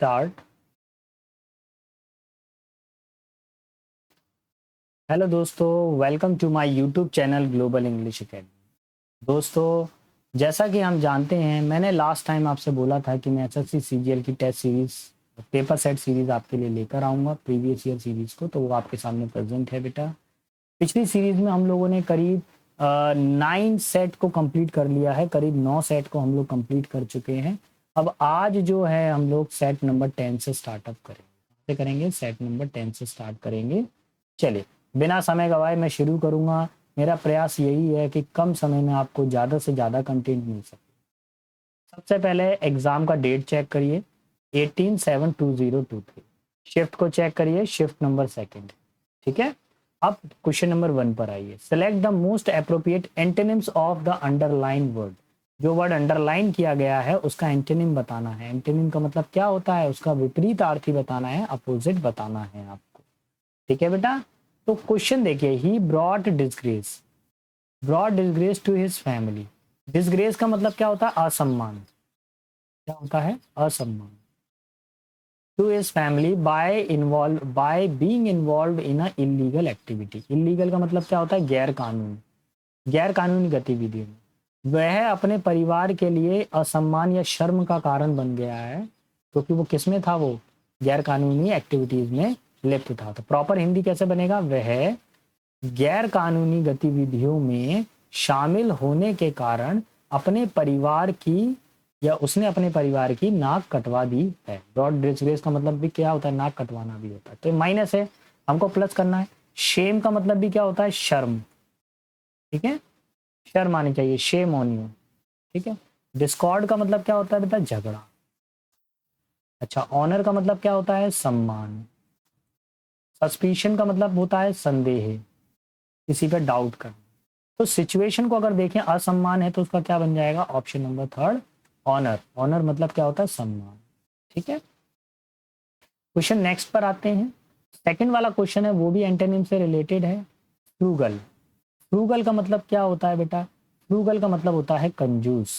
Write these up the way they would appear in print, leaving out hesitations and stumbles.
Start. Hello दोस्तों, welcome to my YouTube channel global English academy. दोस्तों, जैसा कि हम जानते हैं, मैंने लास्ट टाइम आपसे बोला था कि मैं एसएससी सीजीएल की test series paper set series आपके लिए लेकर आऊँगा, प्रीवियस ईयर सीरीज को। तो वो आपके सामने प्रेजेंट है बेटा। पिछली सीरीज में हम लोगों ने करीब 9 सेट को कंप्लीट कर लिया है, करीब 9 सेट को हम लोग कंप्लीट कर चुके हैं। अब आज जो है हम लोग सेट नंबर 10 से स्टार्टअप करेंगे, सेट नंबर 10 से स्टार्ट करेंगे। चलिए, बिना समय गवाए मैं शुरू करूंगा। मेरा प्रयास यही है कि कम समय में आपको ज़्यादा से ज़्यादा कंटेंट मिल सके। सबसे पहले एग्ज़ाम का डेट चेक करिए, 18/7/2023। शिफ्ट को चेक करिए, शिफ्ट नंबर 2। ठीक है। अब क्वेश्चन नंबर 1 पर आइए। Select the most appropriate antonyms of the underline word. जो वर्ड अंडरलाइन किया गया है उसका एंटोनिम बताना है। एंटोनिम का मतलब क्या होता है, उसका विपरीत अर्थी बताना है, अपोजिट बताना है आपको। ठीक है बेटा। तो क्वेश्चन देखिए, he brought disgrace to his family. Disgrace का मतलब क्या होता है, असम्मान। क्या होता है, असम्मान। To his family by being involve in a illegal activity. Illegal का मतलब क्या होता है, गैर कानूनी, गैर कानूनी गतिविधियों में वह अपने परिवार के लिए असम्मान या शर्म का कारण बन गया है, क्योंकि वो किसमें था, वो गैर कानूनी एक्टिविटीज में लिप्त था। तो प्रॉपर हिंदी कैसे बनेगा, वह गैर कानूनी गतिविधियों में शामिल होने के कारण अपने परिवार की या उसने अपने परिवार की नाक कटवा दी है। ब्रॉड डिसग्रेस का मतलब भी क्या होता है, नाक कटवाना भी होता है। तो माइनस है, हमको प्लस करना है। शेम का मतलब भी क्या होता है, शर्म। ठीक है, शर्म आनी चाहिए, शेम ऑन यू। ठीक है। डिस्कॉर्ड का मतलब क्या होता है बेटा, झगड़ा। अच्छा, ऑनर का मतलब क्या होता है, सम्मान। सस्पिशन का मतलब होता है संदेह, किसी पे डाउट करना। तो सिचुएशन को अगर देखें, असम्मान है तो उसका क्या बन जाएगा, ऑप्शन नंबर 3, ऑनर। ऑनर मतलब क्या होता है, सम्मान। ठीक है। क्वेश्चन नेक्स्ट पर आते हैं। सेकंड वाला क्वेश्चन है, वो भी एंटोनिम से रिलेटेड है। फ्रूगल। फ्रूगल का मतलब क्या होता है बेटा, फ्रूगल का मतलब होता है कंजूस।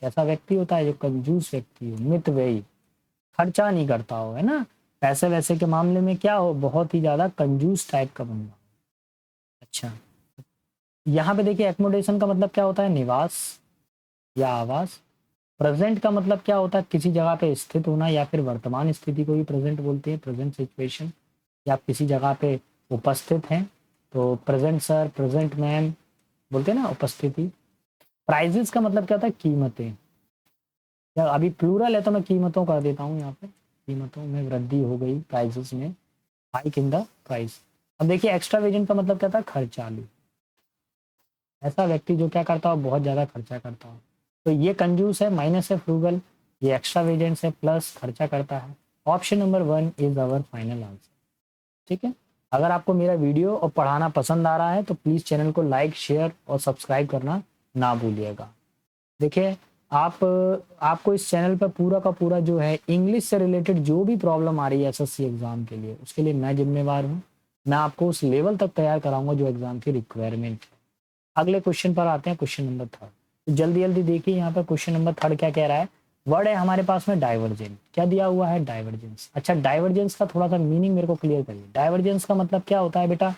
कैसा व्यक्ति होता है, जो कंजूस व्यक्ति हो, मितव्ययी, खर्चा नहीं करता हो, है ना। पैसे वैसे के मामले में क्या हो, बहुत ही ज्यादा कंजूस टाइप का बंदा। अच्छा, यहाँ पे देखिए, एकोमोडेशन का मतलब क्या होता है, निवास या आवास। प्रेजेंट का मतलब क्या होता है, किसी जगह पे स्थित होना या फिर वर्तमान स्थिति को ही प्रेजेंट बोलते हैं, प्रेजेंट सिचुएशन। या आप किसी जगह पे उपस्थित हैं तो प्रेजेंट सर, प्रेजेंट मैम बोलते हैं ना, उपस्थिति। प्राइजेस का मतलब क्या होता है, कीमतें। या अभी प्लूरल है तो मैं कीमतों कर देता हूँ, यहाँ पे कीमतों में वृद्धि हो गई, प्राइजेस में हाइक इन द प्राइस। अब देखिए, एक्स्ट्रा वेजेंट का मतलब क्या था, खर्चालू। ऐसा व्यक्ति जो क्या करता हो, बहुत ज्यादा खर्चा करता हो। तो ये कंजूस है, माइनस है फ्रूगल। ये एक्स्ट्रा वेजेंट है, प्लस खर्चा करता है। Option number 1 is our final answer. ठीक है। अगर आपको मेरा वीडियो और पढ़ाना पसंद आ रहा है तो प्लीज चैनल को लाइक, शेयर और सब्सक्राइब करना ना भूलिएगा। देखिए, आप आपको इस चैनल पर पूरा का पूरा जो है इंग्लिश से रिलेटेड जो भी प्रॉब्लम आ रही है एसएससी एग्जाम के लिए, उसके लिए मैं जिम्मेवार हूँ। मैं आपको उस लेवल तक तैयार कराऊंगा जो एग्जाम की रिक्वायरमेंट है। अगले क्वेश्चन पर आते हैं, क्वेश्चन नंबर 3। तो जल्दी जल्दी देखिए, यहाँ पर क्वेश्चन नंबर 3 क्या कह रहा है। वर्ड है हमारे पास में डाइवर्जेंट। क्या दिया हुआ है, डाइवर्जेंस। अच्छा, डाइवर्जेंस का थोड़ा सा मीनिंग मेरे को क्लियर करिए। डाइवर्जेंस का मतलब क्या होता है बेटा,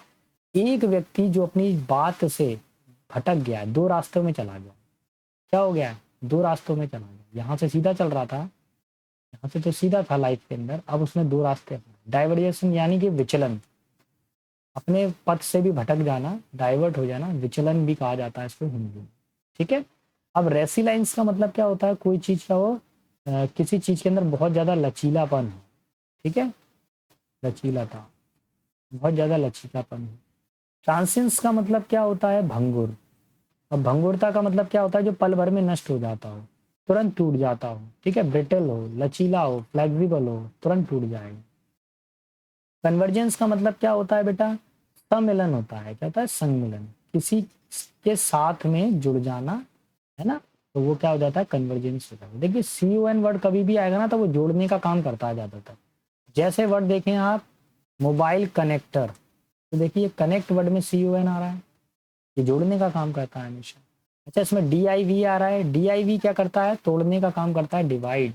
एक व्यक्ति जो अपनी बात से भटक गया, दो रास्तों में चला गया। क्या हो गया, दो रास्तों में चला गया। यहाँ से सीधा चल रहा था, यहाँ से तो सीधा था लाइफ के अंदर, अब उसने दो रास्ते अपनाए। डाइवर्जेशन यानी कि विचलन, अपने पथ से भी भटक जाना, डाइवर्ट हो जाना, विचलन भी कहा जाता है इसको हिंदी में। ठीक है। अब रेसिलाइंस का मतलब क्या होता है, कोई चीज का वो किसी चीज के अंदर बहुत ज्यादा लचीलापन हो। ठीक है, लचीलाता, बहुत ज्यादा लचीलापन हो। ट्रांसियंस का मतलब क्या होता है, भंगुर। अब भंगुरता का मतलब क्या होता है, जो पल भर में नष्ट हो जाता हो, तुरंत टूट जाता हो। ठीक है, ब्रिटल हो, लचीला हो, फ्लेक्सिबल हो, तुरंत टूट जाएगा। कन्वर्जेंस का मतलब क्या होता है बेटा, सम्मिलन होता है। क्या होता है, संमिलन, किसी के साथ में जुड़ जाना, है ना। तो वो क्या हो जाता है, कन्वर्जेंस होता है। देखिए, CON वर्ड कभी भी आएगा ना तो वो जोड़ने का काम करता है ज्यादातर। जैसे वर्ड देखें आप, मोबाइल कनेक्टर, तो देखिए कनेक्ट वर्ड में CON आ रहा है, ये जोड़ने का काम करता है हमेशा। अच्छा, इसमें DIV आ रहा है, DIV क्या करता है, तोड़ने का काम करता है, डिवाइड,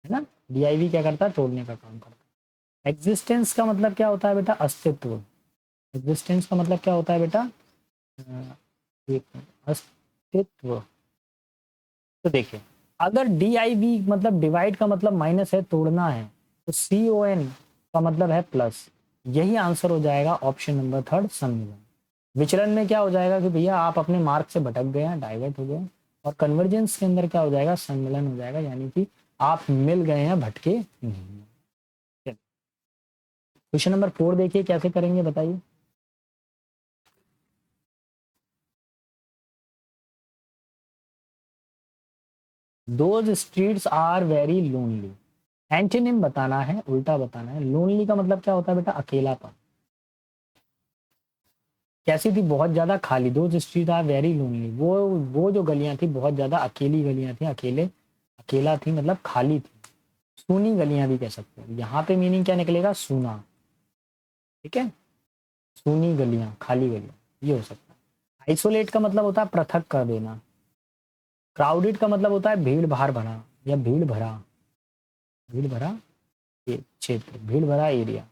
है ना। डीआईवी क्या करता है, तोड़ने का काम करता है। एग्जिस्टेंस का मतलब क्या होता है बेटा, अस्तित्व। एग्जिस्टेंस का मतलब क्या होता है बेटा, एक मिनट, अस्तित्व। तो देखिए, अगर डीआईवी मतलब डिवाइड का मतलब माइनस है, तोड़ना है, तो CON का मतलब है प्लस। यही आंसर हो जाएगा ऑप्शन नंबर थर्ड, सम्मिलन। विचलन में क्या हो जाएगा कि भैया आप अपने मार्क से भटक गए हैं, डाइवर्ट हो गए, और कन्वर्जेंस के अंदर क्या हो जाएगा, सम्मिलन हो जाएगा, यानी कि आप मिल गए हैं, भटके नहीं। क्वेश्चन नंबर 4 देखिए कैसे करेंगे बताइए। Those streets are very lonely. Antonym बताना है, उल्टा बताना है। लोनली का मतलब क्या होता है बेटा, अकेलापन। कैसी थी, बहुत ज्यादा खाली। दो स्ट्रीट आर वेरी लोनली, वो जो गलियां थी बहुत ज्यादा अकेली गलियां थी, अकेले अकेला थी मतलब खाली थी। सूनी गलियां भी कह सकते हो। यहाँ पे मीनिंग क्या निकलेगा, सूना। ठीक है, सूनी गलियां, खाली गलियां, ये हो सकता है। आइसोलेट का मतलब होता है पृथक कर देना। क्राउडेड का मतलब होता है भीड़ भाड़ भरा या भीड़ भरा, भीड़ भरा क्षेत्र, भीड़ भरा एरिया।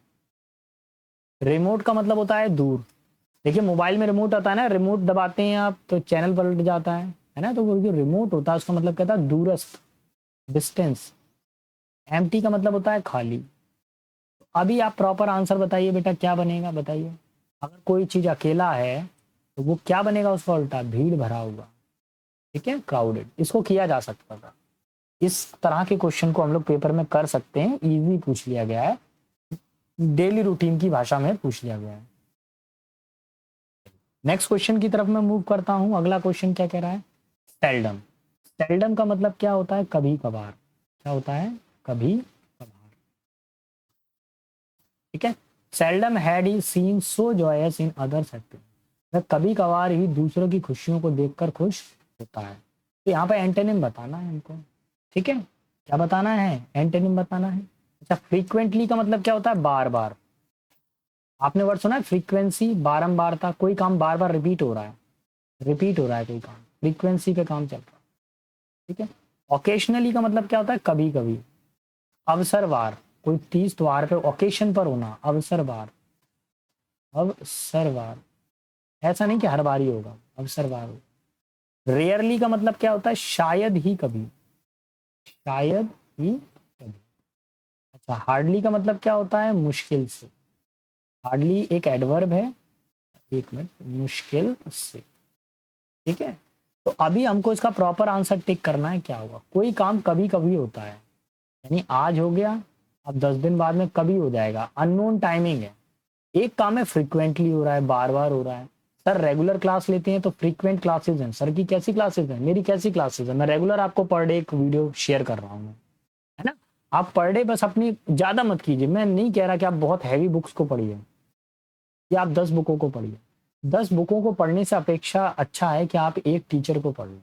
रिमोट का मतलब होता है दूर। देखिए मोबाइल में रिमोट आता है ना, रिमोट दबाते हैं आप तो चैनल पलट जाता है ना, तो वो जो रिमोट होता है उसका मतलब कहता है दूरस्थ, डिस्टेंस। एम्प्टी का मतलब होता है खाली। अभी आप प्रॉपर आंसर बताइए बेटा, क्या बनेगा बताइए। अगर कोई चीज अकेला है तो वो क्या बनेगा, उसका उल्टा भीड़ भरा हुआ। ठीक है, क्राउडेड। इसको किया जा सकता था। इस तरह के क्वेश्चन को हम लोग पेपर में कर सकते हैं, इजी पूछ लिया गया है, डेली रूटीन की भाषा में पूछ लिया गया है। नेक्स्ट क्वेश्चन की तरफ मैं मूव करता हूं। अगला क्वेश्चन क्या कह रहा है, सेल्डम। सेल्डम का मतलब क्या होता है, कभी कभार। क्या होता है, कभी कभार। ठीक है, seldom had he seen so joyous in others activity. वह कभी कभार ही दूसरों की खुशियों को देखकर खुश होता है। तो यहाँ पे एंटेनिम बताना है हमको। ठीक है, क्या बताना है, एंटेनिम बताना है। अच्छा, फ्रीक्वेंटली का मतलब क्या होता है, बार बार। आपने वर्ड सुना है फ्रीक्वेंसी, बारंबारता। कोई काम बार बार रिपीट हो रहा है, रिपीट हो रहा है कोई काम, फ्रीक्वेंसी पे काम चल रहा है। ठीक है, ओकेशनली का मतलब क्या होता है, कभी कभी। अवसरवार, कोई तीज त्योहार पे ओकेशन पर होना, अवसरवार। अवसरवार, ऐसा नहीं कि हर बार ही होगा, अवसरवार हो। रेयरली का मतलब क्या होता है, शायद ही कभी, शायद ही कभी। अच्छा, हार्डली का मतलब क्या होता है, मुश्किल से। हार्डली एक एडवर्ब है, एक मिनट, मुश्किल से। ठीक है, तो अभी हमको इसका प्रॉपर आंसर टिक करना है, क्या होगा। कोई काम कभी कभी होता है, यानी आज हो गया, अब 10 दिन बाद में कभी हो जाएगा, अननोन टाइमिंग है। एक काम है फ्रीक्वेंटली हो रहा है, बार बार हो रहा है। सर रेगुलर क्लास लेते हैं तो फ्रीक्वेंट क्लासेस हैं। सर की कैसी क्लासेस हैं, मेरी कैसी क्लासेस है, मैं रेगुलर आपको पर डे एक वीडियो शेयर कर रहा हूँ, है ना। आप पर डे बस अपनी ज्यादा मत कीजिए। मैं नहीं कह रहा कि आप बहुत हैवी बुक्स को पढ़िए या आप 10 बुकों को पढ़िए। 10 बुकों को पढ़ने से अपेक्षा अच्छा है कि आप एक टीचर को पढ़ लें।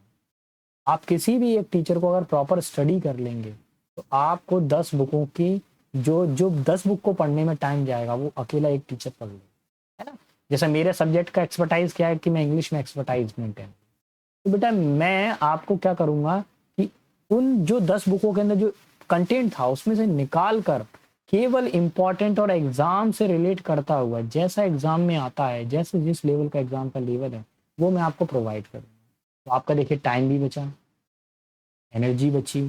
आप किसी भी एक टीचर को अगर प्रॉपर स्टडी कर लेंगे तो आपको 10 बुकों की, जो जो 10 बुक को पढ़ने में टाइम जाएगा वो अकेला एक टीचर पढ़ ले, है ना। जैसे मेरे सब्जेक्ट का एक्सपर्टाइज क्या है कि मैं इंग्लिश में एक्सपर्टाइज मेंटेन, तो बेटा मैं आपको क्या करूंगा कि उन जो 10 बुकों के अंदर जो कंटेंट था उसमें से निकाल कर केवल इंपॉर्टेंट और एग्जाम से रिलेट करता हुआ, जैसा एग्जाम में आता है, जैसे जिस लेवल का एग्जाम का लेवल है, वो मैं आपको प्रोवाइड करूंगा। तो आपका देखिए टाइम भी बचा, एनर्जी बची,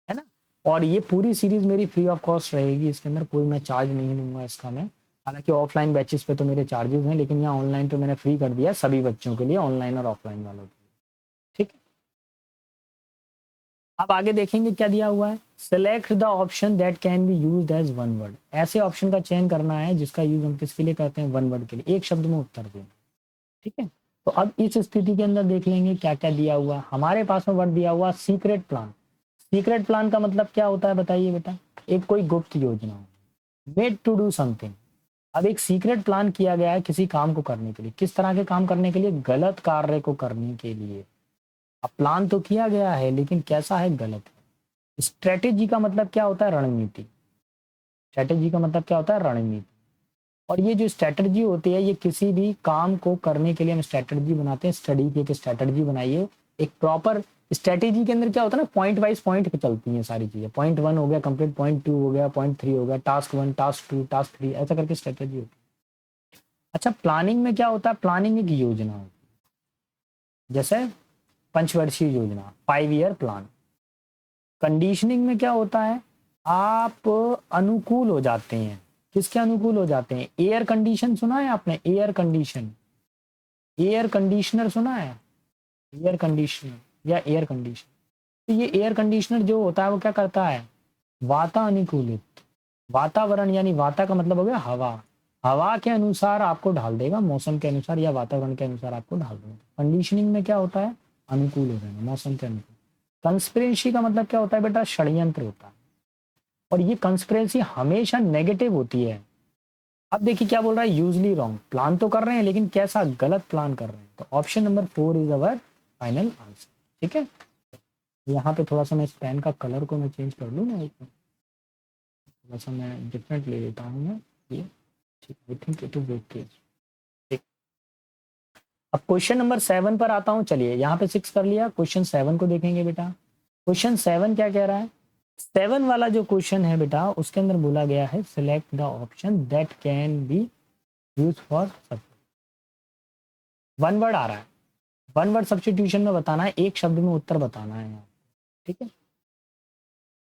है ना। और ये पूरी सीरीज मेरी फ्री ऑफ कॉस्ट रहेगी, इसके अंदर कोई मैं चार्ज नहीं लूंगा इसका मैं। हालांकि ऑफलाइन बैचेस पे तो मेरे चार्जेस हैं, लेकिन यहाँ ऑनलाइन तो मैंने फ्री कर दिया सभी बच्चों के लिए, ऑनलाइन और ऑफलाइन वालों के लिए। ठीक है, अब आगे देखेंगे क्या दिया हुआ है। Select the option that can be used as one word. ऐसे ऑप्शन का चयन करना है जिसका यूज हम किसके लिए करते हैं, वन वर्ड के लिए, एक शब्द में उत्तर देना। ठीक है, तो अब इस स्थिति के अंदर देख लेंगे क्या क्या दिया हुआ। हमारे पास में वर्ड दिया हुआ सीक्रेट प्लान। सीक्रेट प्लान का मतलब क्या होता है बताइए बेटा, एक कोई गुप्त योजना, मेड टू डू समथिंग। अब एक सीक्रेट प्लान किया गया है किसी काम को करने के लिए। किस तरह के काम करने के लिए, गलत कार्य को करने के लिए। अब प्लान तो किया गया है लेकिन कैसा है, गलत है। स्ट्रेटेजी का मतलब क्या होता है, रणनीति। स्ट्रेटेजी का मतलब क्या होता है, रणनीति। और ये जो स्ट्रेटजी होती है, ये किसी भी काम को करने के लिए हम स्ट्रेटजी बनाते हैं। स्टडी की एक स्ट्रेटजी बनाइए, एक प्रॉपर स्ट्रेटेजी के अंदर क्या होता है ना, पॉइंट वाइज पॉइंट पे चलती हैं सारी चीजें। पॉइंट 1 हो गया कंप्लीट, पॉइंट 2 हो गया, पॉइंट 3 हो गया, टास्क 1, टास्क 2, टास्क 3, ऐसा करके स्ट्रेटेजी होती है। अच्छा, प्लानिंग में क्या होता है, प्लानिंग एक योजना होती है, जैसे पंचवर्षीय योजना, 5 ईयर प्लान। कंडीशनिंग में क्या होता है, आप अनुकूल हो जाते हैं, किसके अनुकूल हो जाते हैं, एयर कंडीशन सुना है आपने, एयर कंडीशन, एयर कंडीशनर सुना है, एयर कंडीशनर या एयर कंडीशन। तो ये एयर कंडीशनर जो होता है वो क्या करता है, वातानुकूलित, वातावरण यानी वाता का मतलब हो गया हवा, हवा के अनुसार आपको ढाल देगा, मौसम के अनुसार या वातावरण के अनुसार आपको ढाल देगा। कंडीशनिंग में क्या होता है, अनुकूल हो जाना, मौसम के अनुकूल। कंस्पिरेसी का मतलब क्या होता है बेटा, षड्यंत्र होता है, और ये कंस्पिरेसी हमेशा नेगेटिव होती है। अब देखिए क्या बोल रहा है, यूजली रॉन्ग, प्लान तो कर रहे हैं लेकिन कैसा, गलत प्लान कर रहे हैं। तो option number 4 is our final answer. ठीक है, यहाँ पे थोड़ा सा मैं इस पेन का कलर को मैं चेंज कर लूँ ना, थोड़ा सा मैं डिफरेंट ले लेता हूँ मैं ये, ठीक, I think it is okay. ठीक, अब क्वेश्चन नंबर 7 पर आता हूँ। चलिए यहाँ पे 6 कर लिया, क्वेश्चन 7 को देखेंगे बेटा। क्वेश्चन 7 क्या कह रहा है, 7 वाला जो क्वेश्चन है बेटा, उसके अंदर बोला गया है select the option that can be use for, one word आ रहा है, वन वर्ड सब्स्टिट्यूशन में बताना है, एक शब्द में उत्तर बताना है यहाँ। ठीक है,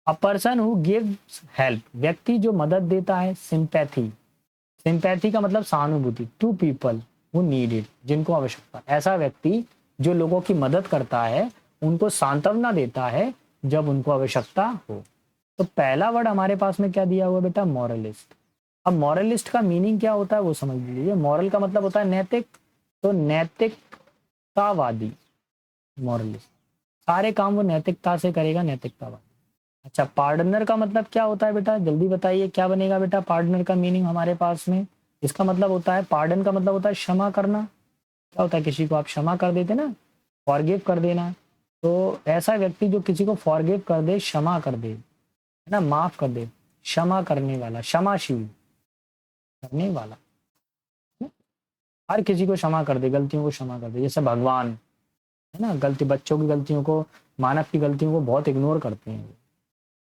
a person who gives help, व्यक्ति जो मदद देता है, सिंपैथी, सिंपैथी का मतलब सहानुभूति, to people who need it, जिनको आवश्यकता, ऐसा व्यक्ति जो लोगों की मदद करता है, उनको सांत्वना देता है जब उनको आवश्यकता हो। तो पहला वर्ड हमारे पास में क्या दिया हुआ बेटा, मॉरलिस्ट। अब मॉरलिस्ट का मीनिंग क्या होता है वो समझ लीजिए। मॉरल का मतलब होता है नैतिक, तो नैतिकतावादी, मॉरलिस्ट, सारे काम वो नैतिकता से करेगा, नैतिकतावादी। अच्छा, पार्डनर का मतलब क्या होता है बेटा, जल्दी बताइए क्या बनेगा बेटा, पार्डनर का मीनिंग हमारे पास में, इसका मतलब होता है, पार्डन का मतलब होता है क्षमा करना। क्या होता है, किसी को आप क्षमा कर देते ना, फॉरगिव कर देना। तो ऐसा व्यक्ति जो किसी को फॉरगिव कर दे, क्षमा कर दे, है ना, माफ कर दे, क्षमा करने वाला, क्षमाशील करने वाला, हर किसी को क्षमा कर दे, गलतियों को क्षमा कर दे, जैसे भगवान, है ना, गलती, बच्चों की गलतियों को, मानव की गलतियों को बहुत इग्नोर करते हैं,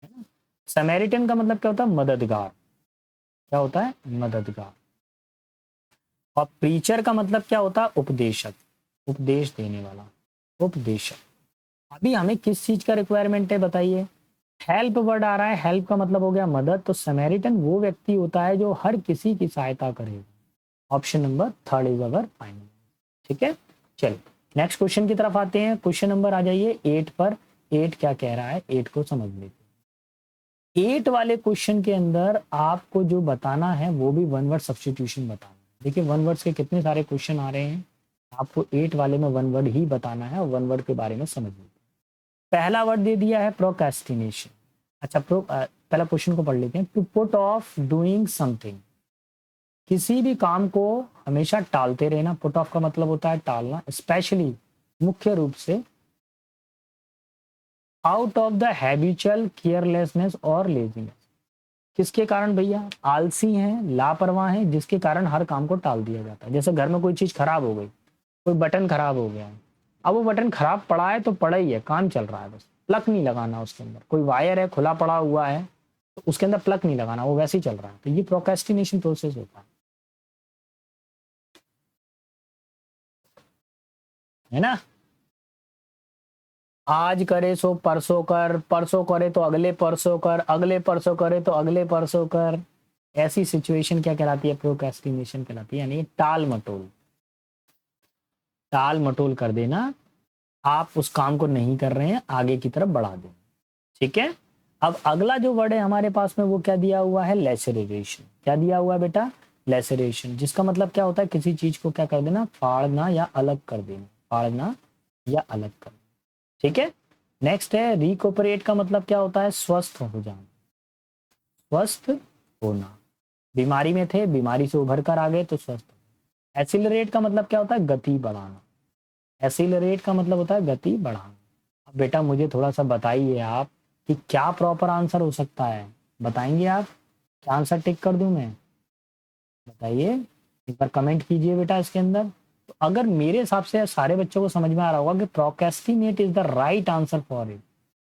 है ना। समैरिटन का मतलब क्या होता है, मददगार, क्या होता है, मददगार। और प्रीचर का मतलब क्या होता है, उपदेशक, उपदेश देने वाला, उपदेशक। अभी हमें किस चीज का रिक्वायरमेंट है बताइए, हेल्प वर्ड आ रहा है, हेल्प का मतलब हो गया मदद, तो समैरिटन वो व्यक्ति होता है जो हर किसी की सहायता करेगा। Option number 3 is our final. ठीक है, चलो नेक्स्ट क्वेश्चन की तरफ आते हैं। क्वेश्चन नंबर आ जाइए 8 पर। 8 क्या कह रहा है, 8 को समझ लेते हैं। 8 वाले क्वेश्चन के अंदर आपको जो बताना है वो भी वन वर्ड सब्स्टिट्यूशन बताना है। देखिए वन वर्ड्स के कितने सारे क्वेश्चन आ रहे हैं, आपको 8 वाले में वन वर्ड ही बताना है और वन वर्ड के बारे में समझ लेते हैं। पहला वर्ड दे दिया है प्रोक्रेस्टिनेशन। अच्छा, पहला क्वेश्चन को पढ़ लेते हैं। To put off doing something, किसी भी काम को हमेशा टालते रहना, पुट ऑफ का मतलब होता है टालना, स्पेशली मुख्य रूप से out of the habitual carelessness और लेजीनेस। किसके कारण भैया, आलसी हैं, लापरवाह हैं, जिसके कारण हर काम को टाल दिया जाता है। जैसे घर में कोई चीज खराब हो गई, कोई बटन खराब हो गया है, अब वो बटन खराब पड़ा है तो पड़ा ही है, काम चल रहा है, बस प्लग नहीं लगाना उसके अंदर। कोई वायर है खुला पड़ा हुआ है तो उसके अंदर प्लग नहीं लगाना, वो वैसे ही चल रहा है। तो ये प्रोक्रेस्टिनेशन प्रोसेस होता है ना। आज करे सो परसों कर, परसों करे तो अगले परसों कर, अगले परसों करे तो अगले परसों कर, ऐसी सिचुएशन क्या कहलाती है, प्रोक्रेस्टिनेशन कहलाती है। यानी टाल मटोल, टाल मटोल कर देना, आप उस काम को नहीं कर रहे हैं, आगे की तरफ बढ़ा दें। ठीक है, अब अगला जो वर्ड है हमारे पास में वो क्या दिया हुआ है, लेसरेशन। क्या दिया हुआ है बेटा, लेसरेशन, जिसका मतलब क्या होता है, किसी चीज को क्या कर देना, फाड़ना या अलग कर देना, फाड़ना या अलग कर देना। ठीक है, नेक्स्ट है रिकोपरेट का मतलब क्या होता है, स्वस्थ हो जाना, स्वस्थ होना। बीमारी में थे, बीमारी से उभर कर आ गए तो स्वस्थ। एसिलरेट का मतलब क्या होता है, गति बढ़ाना, एसिलरेट का मतलब होता है गति बढ़ाना। अब बेटा मुझे थोड़ा सा बताइए आप कि क्या प्रॉपर आंसर हो सकता है, बताएंगे आप, क्या आंसर टिक कर दूं मैं, बताइए, एक बार कमेंट कीजिए बेटा इसके अंदर। तो अगर मेरे हिसाब से सारे बच्चों को समझ में आ रहा होगा कि procrastinate is the right answer for it,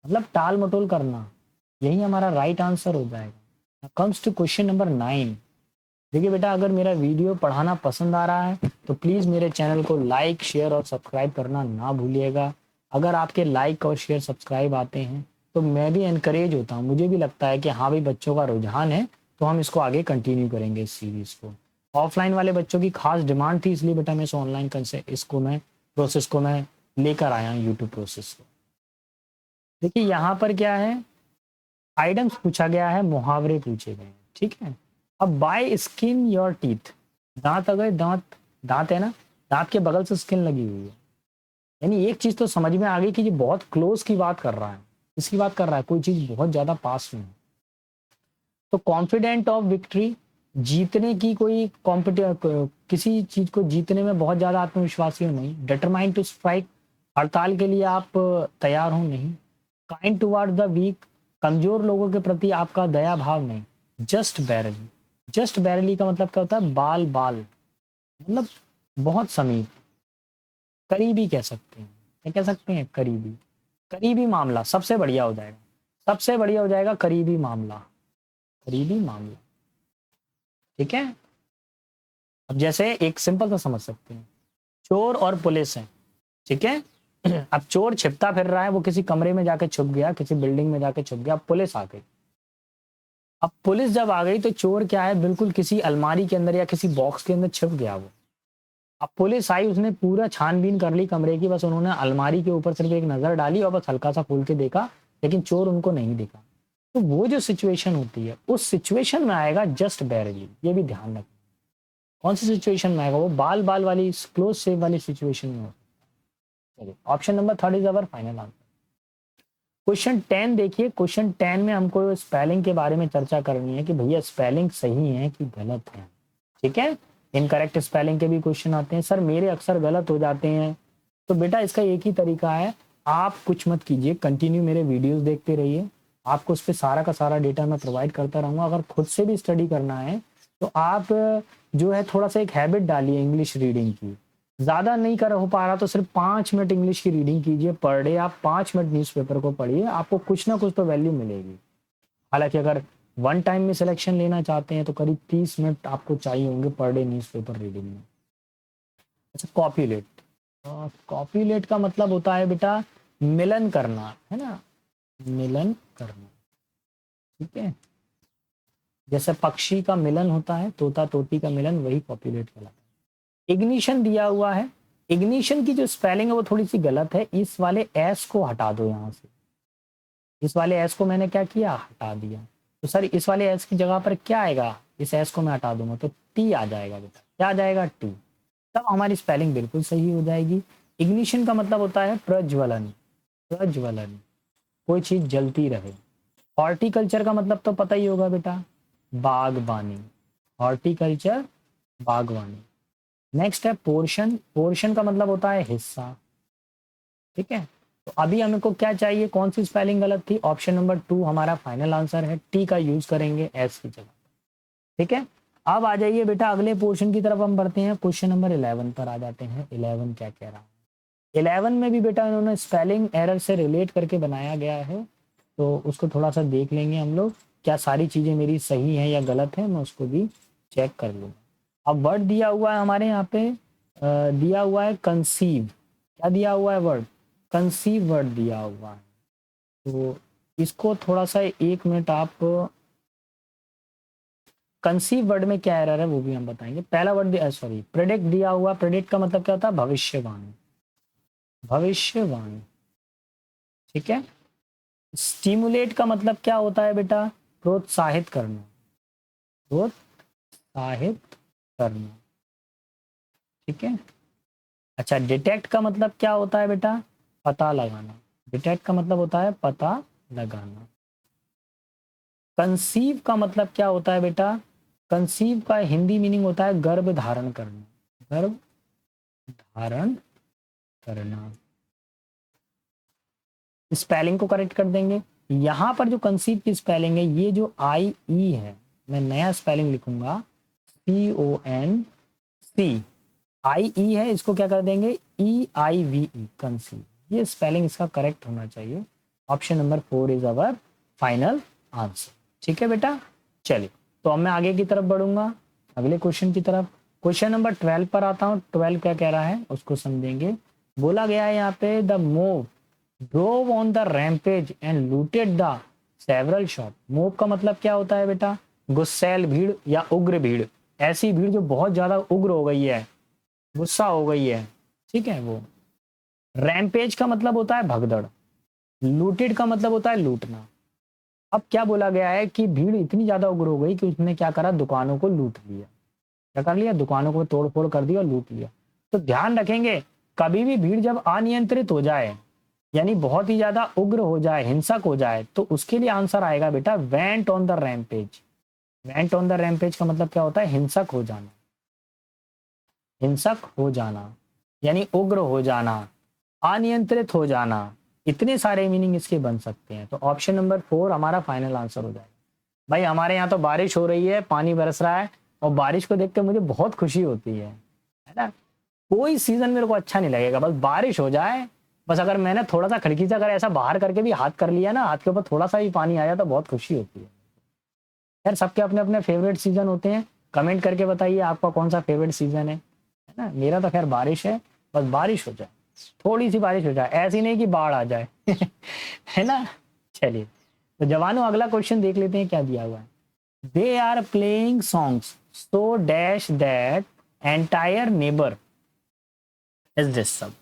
मतलब टाल मटोल करना, यही हमारा राइट आंसर हो जाएगा। Comes to question number 9। देखिए बेटा, अगर मेरा वीडियो पढ़ाना पसंद आ रहा है तो प्लीज़ मेरे चैनल को लाइक शेयर और सब्सक्राइब करना ना भूलिएगा। अगर आपके लाइक और शेयर सब्सक्राइब आते हैं तो मैं भी इनकरेज होता हूँ, मुझे भी लगता है कि हाँ भाई बच्चों का रुझान है, तो हम इसको आगे कंटिन्यू करेंगे इस सीरीज़ को। ऑफलाइन वाले बच्चों की खास डिमांड थी, इसलिए बेटा मैं इस ऑनलाइन इसको मैं प्रोसेस को मैं लेकर आया हूँ, यूट्यूब प्रोसेस को। देखिए यहाँ पर क्या है, आइटम्स पूछा गया है, मुहावरे पूछे गए हैं, ठीक है। अब बाय स्किन योर टीथ, दांत अगर दांत दांत है ना, दांत के बगल से स्किन लगी हुई है, यानी एक चीज तो समझ में आ गई कि ये बहुत क्लोज की बात कर रहा है, इसकी बात कर रहा है, कोई चीज बहुत ज्यादा पास में है। तो कॉन्फिडेंट ऑफ विक्ट्री, जीतने की कोई किसी चीज को जीतने में बहुत ज्यादा आत्मविश्वासी हो नहीं। डिटरमाइंड टू स्ट्राइक, हड़ताल के लिए आप तैयार हो नहीं। काइंड टुवर्ड द वीक, कमजोर लोगों के प्रति आपका दया भाव नहीं। जस्ट बैरली, जस्ट बैरली का मतलब क्या होता है, बाल बाल, मतलब बहुत समीप, करीबी कह सकते हैं, क्या कह सकते हैं, करीबी। करीबी मामला सबसे बढ़िया हो जाएगा, सबसे बढ़िया हो जाएगा करीबी मामला, करीबी मामला, ठीक है। अब जैसे एक सिंपल सा समझ सकते हैं, चोर और पुलिस है, ठीक है। अब चोर छिपता फिर रहा है, वो किसी कमरे में जाके छुप गया, किसी बिल्डिंग में जाके छुप गया, पुलिस आ गई। अब पुलिस जब आ गई तो चोर क्या है, बिल्कुल किसी अलमारी के अंदर या किसी बॉक्स के अंदर छिप गया वो। अब पुलिस आई, उसने पूरा छानबीन कर ली कमरे की, बस उन्होंने अलमारी के ऊपर सिर्फ एक नजर डाली और बस हल्का सा खोल के देखा, लेकिन चोर उनको नहीं दिखा। तो वो जो सिचुएशन होती है, उस सिचुएशन में आएगा जस्ट बैरली, ये भी ध्यान रखना। कौन सी सिचुएशन में आएगा, वो बाल बाल वाली क्लोज सेव वाली सिचुएशन में होगा। Option number 3 is our final answer. Question 10 देखिए, क्वेश्चन 10 में हमको स्पेलिंग के बारे में चर्चा करनी है कि भैया स्पेलिंग सही है कि गलत है, ठीक है। इनकरेक्ट स्पेलिंग के भी क्वेश्चन आते हैं, सर मेरे अक्सर गलत हो जाते हैं। तो बेटा इसका एक ही तरीका है, आप कुछ मत कीजिए, कंटिन्यू मेरे वीडियोस देखते रहिए, आपको उस पर सारा का सारा डेटा मैं प्रोवाइड करता रहूंगा। अगर खुद से भी स्टडी करना है तो आप जो है थोड़ा सा एक हैबिट डालिए इंग्लिश रीडिंग की। ज्यादा नहीं कर हो पा रहा तो सिर्फ 5 मिनट इंग्लिश की रीडिंग कीजिए पर डे, आप 5 मिनट न्यूज़पेपर को पढ़िए, आपको कुछ ना कुछ तो वैल्यू मिलेगी। हालांकि अगर वन टाइम में सिलेक्शन लेना चाहते हैं तो करीब 30 मिनट आपको चाहिए होंगे पर डे न्यूज़पेपर रीडिंग में। अच्छा, कॉपीलेट, कॉपीलेट का मतलब होता है बेटा मिलन करना, है ना, मिलन करना, ठीक है। जैसे पक्षी का मिलन होता है, तोता तोती का मिलन, वही कॉपीलेट कहलाता है। इग्निशन दिया हुआ है, इग्निशन की जो स्पेलिंग है वो थोड़ी सी गलत है, इस वाले एस को हटा दो यहाँ से, इस वाले एस को मैंने क्या किया, हटा दिया। तो सर इस वाले एस की जगह पर क्या आएगा, इस एस को मैं हटा दूंगा तो टी आ जाएगा बेटा, क्या आ जाएगा, टी। तब हमारी स्पेलिंग बिल्कुल सही हो जाएगी। इग्निशन का मतलब होता है प्रज्वलन, प्रज्वलन, कोई चीज जलती रहे। हॉर्टिकल्चर का मतलब तो पता ही होगा बेटा, बागबानी, हॉर्टिकल्चर बागवानी। नेक्स्ट है पोर्शन, पोर्शन का मतलब होता है हिस्सा, ठीक है। तो अभी हमको क्या चाहिए, कौन सी स्पेलिंग गलत थी, ऑप्शन नंबर 2 हमारा फाइनल आंसर है, टी का यूज करेंगे एस की जगह, ठीक है। अब आ जाइए बेटा अगले पोर्शन की तरफ हम बढ़ते हैं, क्वेश्चन नंबर 11 पर आ जाते हैं। 11 क्या कह रहा है, 11 में भी बेटा इन्होंने स्पेलिंग एरर से रिलेट करके बनाया गया है, तो उसको थोड़ा सा देख लेंगे हम लोग, क्या सारी चीजें मेरी सही हैं या गलत है, मैं उसको भी चेक कर लूंगा। अब वर्ड दिया हुआ है हमारे यहाँ पे, दिया हुआ है कंसीव, क्या दिया हुआ है वर्ड, कंसीव वर्ड दिया हुआ है। तो इसको थोड़ा सा 1 मिनट आप, कंसीव वर्ड में क्या एरर है वो भी हम बताएंगे। पहला वर्ड दिया, सॉरी प्रेडिक्ट दिया हुआ, प्रेडिक्ट का मतलब क्या होता है, भविष्यवाणी, भविष्यवाणी, ठीक है। स्टिमुलेट का मतलब क्या होता है बेटा, प्रोत्साहित करना, प्रोत्साहित करना, ठीक है। अच्छा, डिटेक्ट का मतलब क्या होता है बेटा, पता लगाना, डिटेक्ट का मतलब होता है पता लगाना। कंसीव का मतलब क्या होता है बेटा, कंसीव का हिंदी मीनिंग होता है गर्भ धारण करना, गर्भ धारण करना। स्पेलिंग को करेक्ट कर देंगे, यहां पर जो कंसीव की स्पेलिंग है, ये जो आई ई है, मैं नया स्पेलिंग लिखूंगा, CONC, आई ई है, इसको क्या कर देंगे EIVE, कंसीव। ये स्पेलिंग इसका करेक्ट होना चाहिए। Option number 4 is our final answer. ठीक है बेटा, चलिए तो अब मैं आगे की तरफ बढ़ूंगा, अगले क्वेश्चन की तरफ। क्वेश्चन नंबर 12 पर आता हूँ। 12 क्या कह रहा है उसको समझेंगे। बोला गया है यहाँ पे the mauve drove on the rampage and looted the several shop. Mauve का मतलब क्या होता है बेटा, गुस्सैल भीड़ या उग्र भीड़, ऐसी भीड़ जो बहुत ज्यादा उग्र हो गई है, गुस्सा हो गई है, ठीक है वो। रैम्पेज का मतलब होता है भगदड़, लूटेड का मतलब होता है लूटना। अब क्या बोला गया है कि भीड़ इतनी ज्यादा उग्र हो गई कि उसने क्या करा, दुकानों को लूट लिया। क्या कर लिया, दुकानों को तोड़ फोड़ कर दिया और लूट लिया। तो ध्यान रखेंगे, कभी भी भीड़ जब अनियंत्रित हो जाए, यानी बहुत ही ज्यादा उग्र हो जाए, हिंसक हो जाए, तो उसके लिए आंसर आएगा बेटा went on the rampage. Went on the rampage का मतलब क्या होता है, हिंसक हो जाना। हिंसक हो जाना यानी उग्र हो जाना, अनियंत्रित हो जाना, इतने सारे मीनिंग इसके बन सकते हैं। तो ऑप्शन नंबर 4 हमारा फाइनल आंसर हो जाएगा। भाई हमारे यहाँ तो बारिश हो रही है, पानी बरस रहा है, और बारिश को देख के मुझे बहुत खुशी होती है ना। कोई सीजन मेरे को अच्छा नहीं लगेगा, बस बारिश हो जाए। बस अगर मैंने थोड़ा सा खिड़की से अगर ऐसा बाहर करके भी हाथ कर लिया ना, हाथ के ऊपर थोड़ा सा भी पानी आया तो बहुत खुशी होती है। यार सबके अपने अपने फेवरेट सीजन होते हैं, कमेंट करके बताइए आपका कौन सा फेवरेट सीजन है ना। मेरा तो खैर बारिश है, बस बारिश हो जाए, थोड़ी सी बारिश हो जाए, ऐसी नहीं कि बाढ़ आ जाए है ना। चलिए तो जवानों अगला क्वेश्चन देख लेते हैं क्या दिया हुआ है। They are playing songs so dash that entire neighbour is disturb.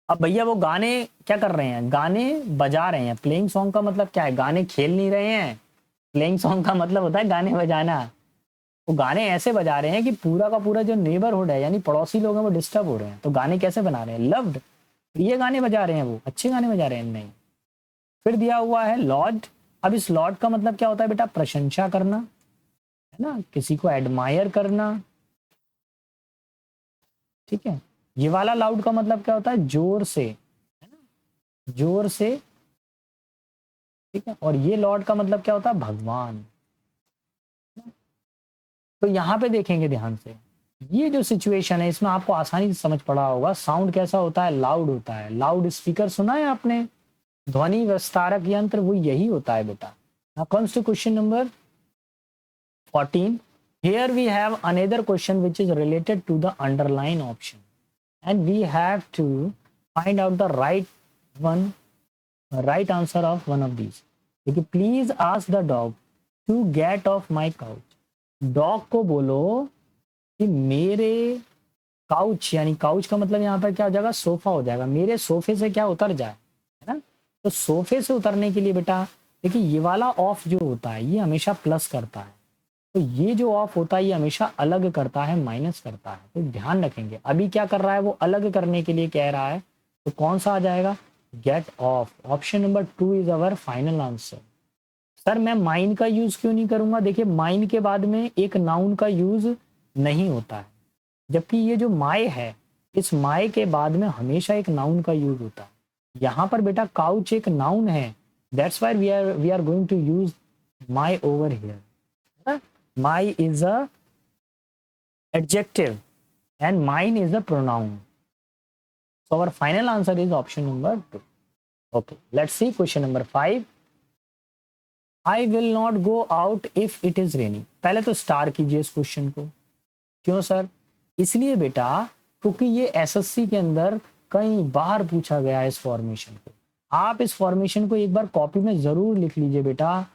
अब भैया वो गाने क्या कर रहे हैं, गाने बजा रहे हैं। प्लेइंग सॉन्ग का मतलब क्या है, गाने खेल नहीं रहे हैं। प्लेइंग सॉन्ग का मतलब होता है गाने बजाना। वो गाने ऐसे बजा रहे हैं कि पूरा का पूरा जो नेबरहुड है, यानी पड़ोसी लोग हैं, वो डिस्टर्ब हो रहे हैं। तो गाने कैसे बना रहे हैं, लव्ड, ये गाने बजा रहे हैं, वो अच्छे गाने बजा रहे हैं, नहीं। फिर दिया हुआ है लॉर्ड। अब इस लॉर्ड का मतलब क्या होता है बेटा, प्रशंसा करना, है ना, किसी को एडमायर करना। ठीक है, ये वाला लाउड का मतलब क्या होता है, जोर से, है ना, जोर से। ठीक है, और ये लॉर्ड का मतलब क्या होता है, भगवान। तो यहाँ पे देखेंगे ध्यान से, ये जो सिचुएशन है इसमें आपको आसानी से समझ पड़ा होगा। साउंड कैसा होता है, लाउड होता है। लाउड स्पीकर सुना है आपने, ध्वनि विस्तारक यंत्र, वो यही होता है बेटा। Now comes to question number 14। Here we have another question which is related to the underline option, and we have to find out the right answer of one of these. देखिए, please ask the dog to get off my couch. Dog को बोलो कि मेरे couch, यानी couch का मतलब यहाँ पर क्या हो जाएगा, सोफा हो जाएगा, मेरे सोफे से क्या उतर जाए, है ना। तो सोफे से उतरने के लिए बेटा देखिए, ये वाला ऑफ जो होता है ये हमेशा प्लस करता है, तो ये जो ऑफ होता है ये हमेशा अलग करता है, माइनस करता है। तो ध्यान रखेंगे, अभी क्या कर रहा है वो, अलग करने के लिए कह रहा है, तो कौन सा आ जाएगा, get off. Option number 2 is our final answer. Sir मैं माइन का यूज क्यों नहीं करूंगा, देखिए माइन के बाद में एक नाउन का यूज नहीं होता है, जबकि ये जो माय है, इस माय के बाद में हमेशा एक नाउन का यूज होता है। यहाँ पर बेटा काउच एक नाउन है, that's why we are going to use my over here. My is a adjective and mine is a pronoun. So our final answer is option number 2। Okay, let's see question number 5। I will not go out if it is raining. पहले तो star कीजिए इस question को। क्यों sir, इसलिए बेटा क्योंकि ये एसएससी के अंदर कई बार पूछा गया है इस फॉर्मेशन को। आप इस फॉर्मेशन को एक बार कॉपी में जरूर लिख लीजिए बेटा,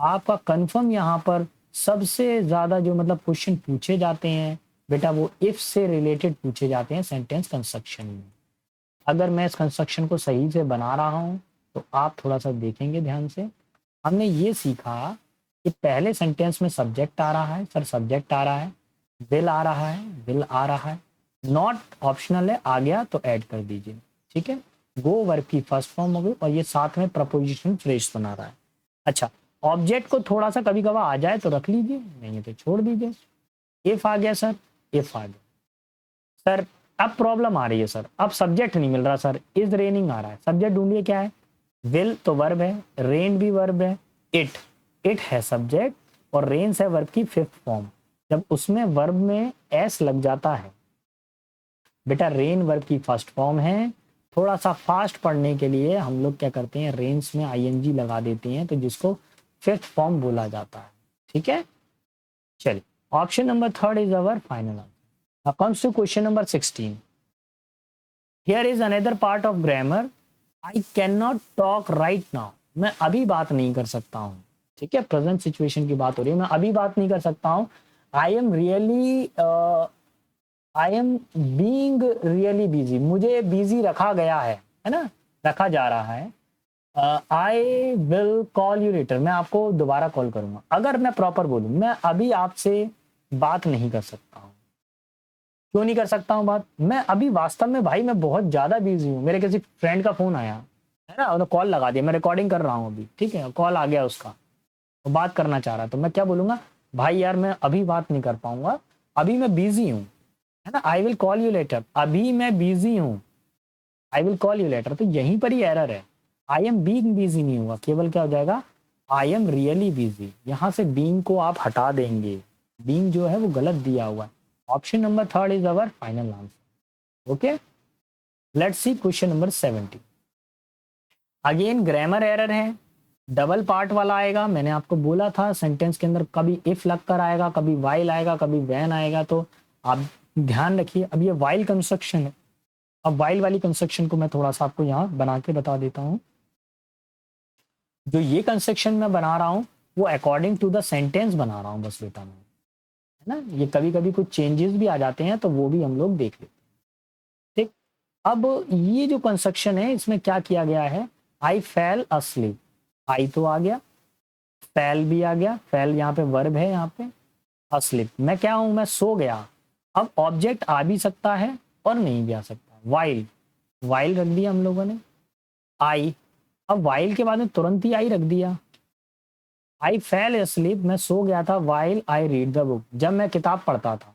आपका कंफर्म यहाँ पर सबसे ज्यादा जो मतलब क्वेश्चन पूछे जाते हैं बेटा, वो इफ से रिलेटेड पूछे जाते हैं सेंटेंस कंस्ट्रक्शन में। अगर मैं इस कंस्ट्रक्शन को सही से बना रहा हूं तो आप थोड़ा सा देखेंगे ध्यान से। हमने ये सीखा कि पहले सेंटेंस में सब्जेक्ट आ रहा है, सर सब्जेक्ट आ रहा है, विल आ रहा है, विल आ रहा है, नॉट ऑप्शनल है, आ गया तो ऐड कर दीजिए। ठीक है, गो वर्ब की फर्स्ट फॉर्म हो गई और ये साथ में प्रपोजिशन फ्रेज बना रहा है। अच्छा, ऑब्जेक्ट को थोड़ा सा कभी कभार आ जाए तो रख लीजिए, नहीं है तो छोड़ दीजिए। इफ आ गया सर, इफ आ गया सर। अब प्रॉब्लम आ रही है सर, अब सब्जेक्ट नहीं मिल रहा सर, इज रेनिंग आ रहा है, सब्जेक्ट ढूंढिए क्या है, विल तो वर्ब है, रेन भी वर्ब है, इट है सब्जेक्ट, और रेन्स है वर्ब की फिफ्थ फॉर्म। जब उसमें वर्ब में एस लग जाता है बेटा रेन वर्ब की फर्स्ट फॉर्म है। थोड़ा सा फास्ट पढ़ने के लिए हम लोग क्या करते हैं, रेन्स में आईएनजी लगा देते हैं, तो जिसको फिफ्थ फॉर्म बोला जाता है। ठीक है, चलिए option number third is our final answer. Comes to question number 16। Here is another part of grammar, I can not talk right now. मैं अभी बात नहीं कर सकता हूँ। ठीक है, प्रेजेंट सिचुएशन की बात हो रही है, मैं अभी बात नहीं कर सकता हूँ। I am really I am being really busy, मुझे बिजी रखा गया है ना, रखा जा रहा है। I will call you later, मैं आपको दोबारा कॉल करूंगा। अगर मैं प्रॉपर बोलूं, मैं अभी आपसे बात नहीं कर सकता हूँ। क्यों नहीं कर सकता हूँ बात, मैं अभी वास्तव में भाई मैं बहुत ज्यादा बिजी हूँ। मेरे किसी फ्रेंड का फोन आया है ना, उन्होंने कॉल लगा दिया, मैं रिकॉर्डिंग कर रहा हूँ अभी, ठीक है, कॉल आ गया उसका, वो बात करना चाह रहा, तो मैं क्या बोलूंगा, भाई यार मैं अभी बात नहीं कर पाऊंगा, अभी मैं बिजी हूँ, है ना। I will call you later, अभी मैं बिजी हूँ, I will call you later, तो यहीं पर ही एरर है। आई एम बीइंग बिजी नहीं होगा, केवल क्या हो जाएगा, आई एम रियली बिजी। यहां से बीइंग को आप हटा देंगे, बीइंग जो है वो गलत दिया हुआ है। Option number third is our final answer. Okay, let's see question number 70। Again grammar error है, डबल पार्ट वाला आएगा। मैंने आपको बोला था सेंटेंस के अंदर कभी इफ लग कर आएगा, कभी वाइल आएगा, कभी वैन आएगा, तो आप ध्यान रखिए। अब ये वाइल कंस्ट्रक्शन है, अब वाइल वाली कंस्ट्रक्शन को मैं थोड़ा सा आपको यहाँ बना के बता देता हूँ। जो ये कंस्ट्रक्शन मैं बना रहा हूँ वो अकॉर्डिंग टू द सेंटेंस बना रहा हूँ बस बेटा मैं, है ना। ये कभी कभी कुछ चेंजेस भी आ जाते हैं, तो वो भी हम लोग देख लेते हैं। ठीक, अब ये जो कंस्ट्रक्शन है इसमें क्या किया गया है, आई फेल अस्लीप, आई तो आ गया, फेल भी आ गया, फेल यहाँ पे वर्ब है, यहाँ पे अस्लीप मैं क्या हूं, मैं सो गया। अब ऑब्जेक्ट आ भी सकता है और नहीं भी आ सकता, वाइल, वाइल रख दिया हम लोगों ने, आई, अब वाइल के बाद में तुरंत ही आई रख दिया। आई फेल asleep, मैं सो गया था, while I read the book, जब मैं किताब पढ़ता था।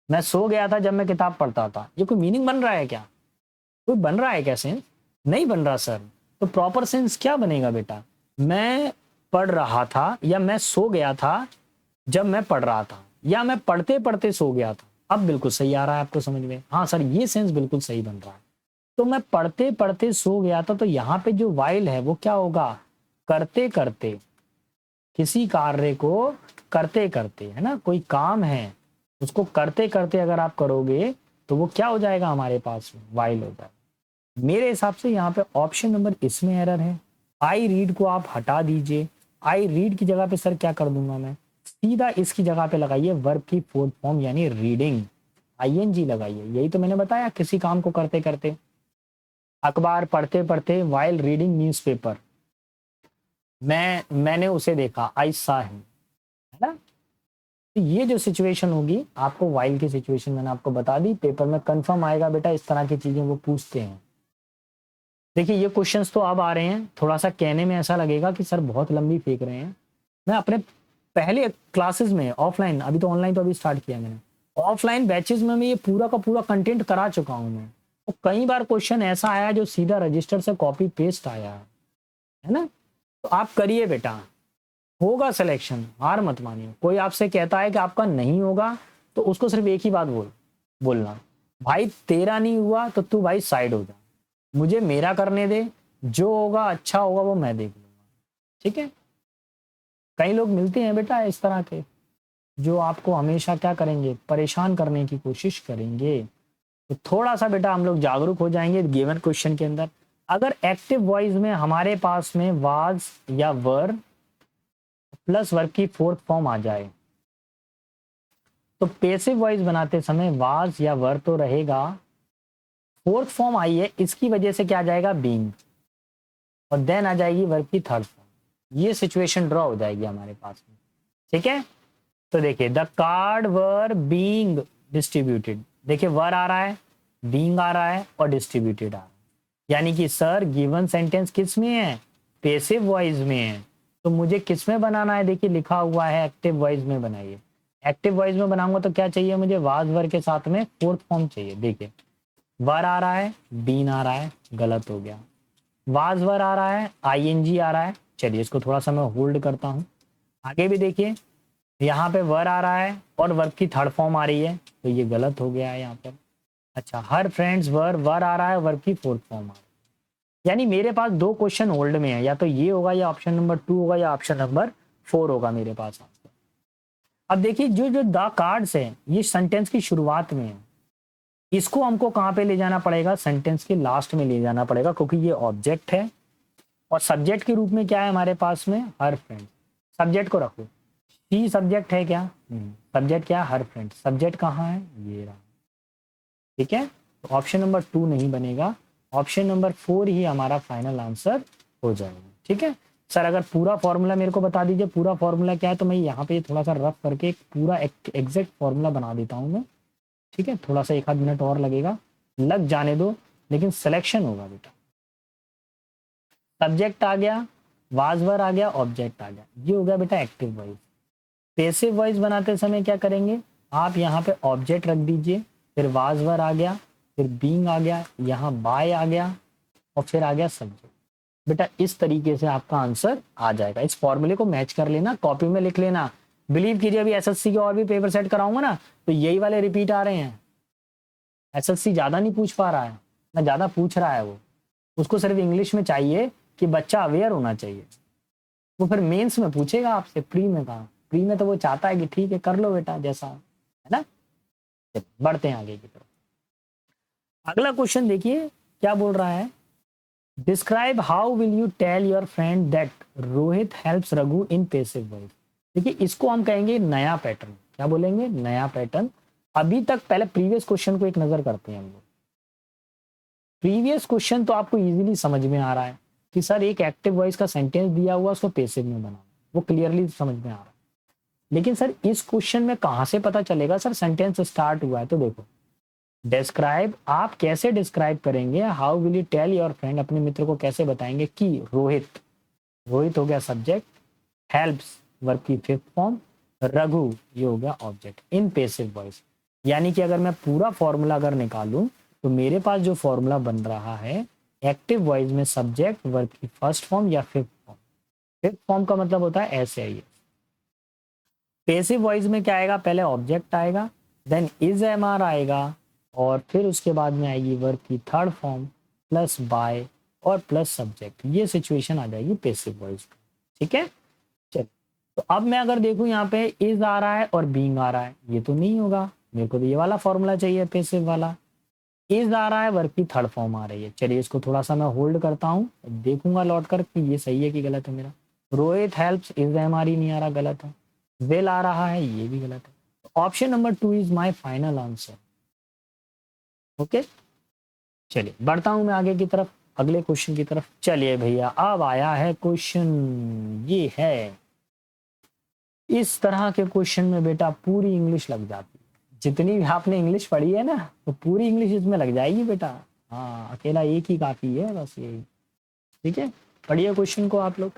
मैं सो गया था जब मैं किताब पढ़ता था, ये कोई मीनिंग बन रहा है क्या, कोई बन रहा है क्या सेंस, नहीं बन रहा सर। तो प्रॉपर सेंस क्या बनेगा बेटा, मैं पढ़ रहा था या मैं सो गया था जब मैं पढ़ रहा था, या मैं पढ़ते पढ़ते सो गया था। अब बिल्कुल सही आ रहा है आपको समझ में, हाँ सर ये सेंस बिल्कुल सही बन रहा है। तो मैं पढ़ते पढ़ते सो गया था, तो यहाँ पे जो वाइल है वो क्या होगा, करते करते, किसी कार्य को करते करते, है ना, कोई काम है उसको करते करते अगर आप करोगे तो वो क्या हो जाएगा हमारे पास में, वाइल होता है। मेरे हिसाब से यहाँ पे ऑप्शन नंबर इसमें एरर है। आई रीड को आप हटा दीजिए, आई रीड की जगह पे सर क्या कर दूंगा मैं, सीधा इसकी जगह पे लगाइए वर्ब की फोर्थ फॉर्म यानी रीडिंग, आईएनजी लगाइए। यही तो मैंने बताया, किसी काम को करते करते, अखबार पढ़ते पढ़ते, वाइल रीडिंग न्यूज़पेपर, मैंने उसे देखा, आई सा हिम, है ना। तो ये जो सिचुएशन होगी आपको, वाइल की सिचुएशन मैंने आपको बता दी, पेपर में कंफर्म आएगा बेटा, इस तरह की चीजें वो पूछते हैं। देखिए ये क्वेश्चंस तो अब आ रहे हैं, थोड़ा सा कहने में ऐसा लगेगा कि सर बहुत लंबी फेंक रहे हैं। मैं अपने पहले क्लासेस में ऑफलाइन, अभी तो ऑनलाइन तो अभी स्टार्ट किया मैंने, ऑफलाइन बैचेस में मैं ये पूरा का पूरा कंटेंट करा चुका हूं मैं। तो कई बार क्वेश्चन ऐसा आया जो सीधा रजिस्टर से कॉपी पेस्ट आया है ना। तो आप करिए बेटा, होगा सिलेक्शन, हार मत मानिए। कोई आपसे कहता है कि आपका नहीं होगा तो उसको सिर्फ एक ही बात बोलना, भाई तेरा नहीं हुआ तो तू भाई साइड हो जा, मुझे मेरा करने दे, जो होगा अच्छा होगा वो मैं देख लूंगा। ठीक है, कई लोग मिलते हैं बेटा इस तरह के, जो आपको हमेशा क्या करेंगे, परेशान करने की कोशिश करेंगे। तो थोड़ा सा बेटा हम लोग जागरूक हो जाएंगे गिवन क्वेश्चन के अंदर। अगर एक्टिव वॉइस में हमारे पास में वाज या वर प्लस वर्ब की फोर्थ फॉर्म आ जाए, तो पैसिव वॉइस बनाते समय वाज या वर तो रहेगा, फोर्थ फॉर्म आई है इसकी वजह से क्या आ जाएगा, बीइंग, और देन आ जाएगी वर्ब की थर्ड फॉर्म। ये सिचुएशन ड्रॉ हो जाएगी हमारे पास में। ठीक है, तो देखिए the card were being distributed, देखिए वर आ रहा है, बीइंग आ रहा है और डिस्ट्रीब्यूटेड आ रहा है, यानी कि सर गिवन सेंटेंस किस में है, पैसिव वॉइस में है। तो मुझे किस में बनाना है, देखिए लिखा हुआ है एक्टिव वॉइस में बनाइए। एक्टिव वॉइस में बनाऊंगा तो क्या चाहिए मुझे, वाज वर के साथ में फोर्थ फॉर्म चाहिए। देखिए वर आ रहा है, बीन आ रहा है, गलत हो गया। वाज वर आ रहा है, आईएनजी आ रहा है, चलिए इसको थोड़ा सा मैं होल्ड करता हूं। आगे भी देखिए यहाँ पे वर आ रहा है और वर्ब की थर्ड फॉर्म आ रही है, तो ये गलत हो गया है यहाँ पर। अच्छा, हर फ्रेंड्स वर आ रहा है, वर्ब की फोर्थ फॉर्म आ रही है। यानी मेरे पास दो क्वेश्चन होल्ड में है, या तो ये होगा, या ऑप्शन नंबर 2 होगा, या ऑप्शन नंबर 4 होगा मेरे पास। अब देखिए, जो जो द कार्ड्स है ये सेंटेंस की शुरुआत में है, इसको हमको कहाँ पे ले जाना पड़ेगा, सेंटेंस के लास्ट में ले जाना पड़ेगा, क्योंकि ये ऑब्जेक्ट है और सब्जेक्ट के रूप में क्या है हमारे पास में, हर फ्रेंड। सब्जेक्ट को रखो, सी सब्जेक्ट है क्या, सब्जेक्ट क्या है, हर फ्रेंड। सब्जेक्ट कहाँ है, ये रहा। ठीक है, तो ऑप्शन नंबर 2 नहीं बनेगा, ऑप्शन नंबर 4 ही हमारा फाइनल आंसर हो जाएगा। ठीक है सर, अगर पूरा फॉर्मूला मेरे को बता दीजिए, पूरा फॉर्मूला क्या है, तो मैं यहाँ पे थोड़ा सा रफ करके एक पूरा एग्जैक्ट फॉर्मूला बना देता हूँ मैं। ठीक है, थोड़ा सा एक आध मिनट और लगेगा, लग जाने दो, लेकिन सिलेक्शन होगा बेटा। सब्जेक्ट आ गया, वाजवर आ गया, ऑब्जेक्ट आ गया, ये हो गया बेटा एक्टिव वॉइस। पैसिव वॉइस बनाते समय क्या करेंगे, आप यहाँ पे ऑब्जेक्ट रख दीजिए, फिर वाजवर आ गया, फिर बीइंग आ गया, यहाँ बाय आ गया, और फिर आ गया सब्जेक्ट। बेटा इस तरीके से आपका आंसर आ जाएगा। इस फॉर्मूले को मैच कर लेना, कॉपी में लिख लेना। बिलीव कीजिए, अभी एसएससी के और भी पेपर सेट कराऊंगा ना, तो यही वाले रिपीट आ रहे हैं। एसएससी ज्यादा नहीं पूछ पा रहा है ना, ज्यादा पूछ रहा है वो, उसको सिर्फ इंग्लिश में चाहिए कि बच्चा अवेयर होना चाहिए। वो फिर मेंस में पूछेगा आपसे, प्री में कहा, प्री में तो वो चाहता है कि ठीक है कर लो बेटा जैसा है ना। बढ़ते हैं आगे की तरफ। अगला क्वेश्चन देखिए क्या बोल रहा है, describe how will you tell your friend that Rohit helps Raghu in passive voice. देखिए इसको हम कहेंगे नया पैटर्न। क्या बोलेंगे, नया पैटर्न। अभी तक पहले प्रीवियस क्वेश्चन को एक नजर करते हैं हम लोग। प्रीवियस क्वेश्चन तो आपको इजीली समझ में आ रहा है कि सर एक एक्टिव वॉइस का सेंटेंस दिया हुआ उसको पैसिव में बनाना, वो क्लियरली समझ में आ रहा है। लेकिन सर इस क्वेश्चन में कहां से पता चलेगा सर सेंटेंस स्टार्ट हुआ है, तो देखो डिस्क्राइब, आप कैसे डिस्क्राइब करेंगे, how will you tell your friend, अपने मित्र को कैसे बताएंगे कि रोहित, रोहित हो गया सब्जेक्ट, हेल्प्स वर्ब की फिफ्थ फॉर्म, रघु ये हो गया ऑब्जेक्ट इन पैसिव वॉइस। यानी कि अगर मैं पूरा फॉर्मूला अगर निकालूं, तो मेरे पास जो फॉर्मूला बन रहा है, एक्टिव वॉइस में सब्जेक्ट वर्ब की फर्स्ट फॉर्म या फिफ्थ फॉर्म। फिफ्थ फॉर्म का मतलब होता है ऐसे आइए। पैसिव वॉइस में क्या आएगा, पहले ऑब्जेक्ट आएगा, देन इज एम आर आएगा, और फिर उसके बाद में आएगी वर्ब की थर्ड फॉर्म प्लस बाय और प्लस सब्जेक्ट। ये सिचुएशन आ जाएगी पैसिव वॉइस की। ठीक है, चल तो अब मैं अगर देखूं यहाँ पे इज आ रहा है और बीइंग आ रहा है, ये तो नहीं होगा, मेरे को तो ये वाला फॉर्मूला चाहिए पैसिव वाला। इज आ रहा है, वर्ब की थर्ड फॉर्म आ रही है। चलिए इसको थोड़ा सा मैं होल्ड करता हूँ, देखूंगा लौट कर कि ये सही है कि गलत है मेरा। Rohit helps, is M R ही नहीं आ रहा, गलत है। वेल आ रहा है, ये भी गलत है। Option number 2 is my final answer. Okay, चलिए बढ़ता हूं मैं आगे की तरफ, अगले क्वेश्चन की तरफ। चलिए भैया अब आया है क्वेश्चन, ये है इस तरह के क्वेश्चन में बेटा पूरी इंग्लिश लग जाती है। जितनी भी आपने इंग्लिश पढ़ी है ना, तो पूरी इंग्लिश इसमें लग जाएगी बेटा। हाँ, अकेला एक ही काफी है बस, यही। ठीक है, पढ़िए क्वेश्चन को आप लोग।